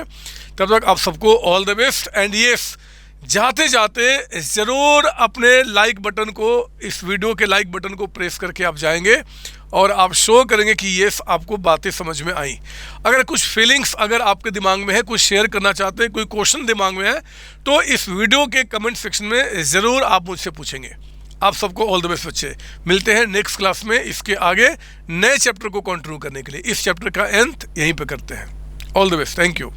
तब तक आप सबको all the best and yes, जाते जाते जरूर अपने लाइक बटन को, इस वीडियो के लाइक बटन को प्रेस करके आप जाएंगे और आप शो करेंगे कि यस आपको बातें समझ में आई। अगर कुछ फीलिंग्स अगर आपके दिमाग में है, कुछ शेयर करना चाहते हैं, कोई क्वेश्चन दिमाग में है, तो इस वीडियो के कमेंट सेक्शन में ज़रूर आप मुझसे पूछेंगे। आप सबको ऑल द बेस्ट बच्चे, मिलते हैं नेक्स्ट क्लास में इसके आगे नए चैप्टर को कंटिन्यू करने के लिए। इस चैप्टर का एंड यहीं पे करते हैं। All the best, thank you.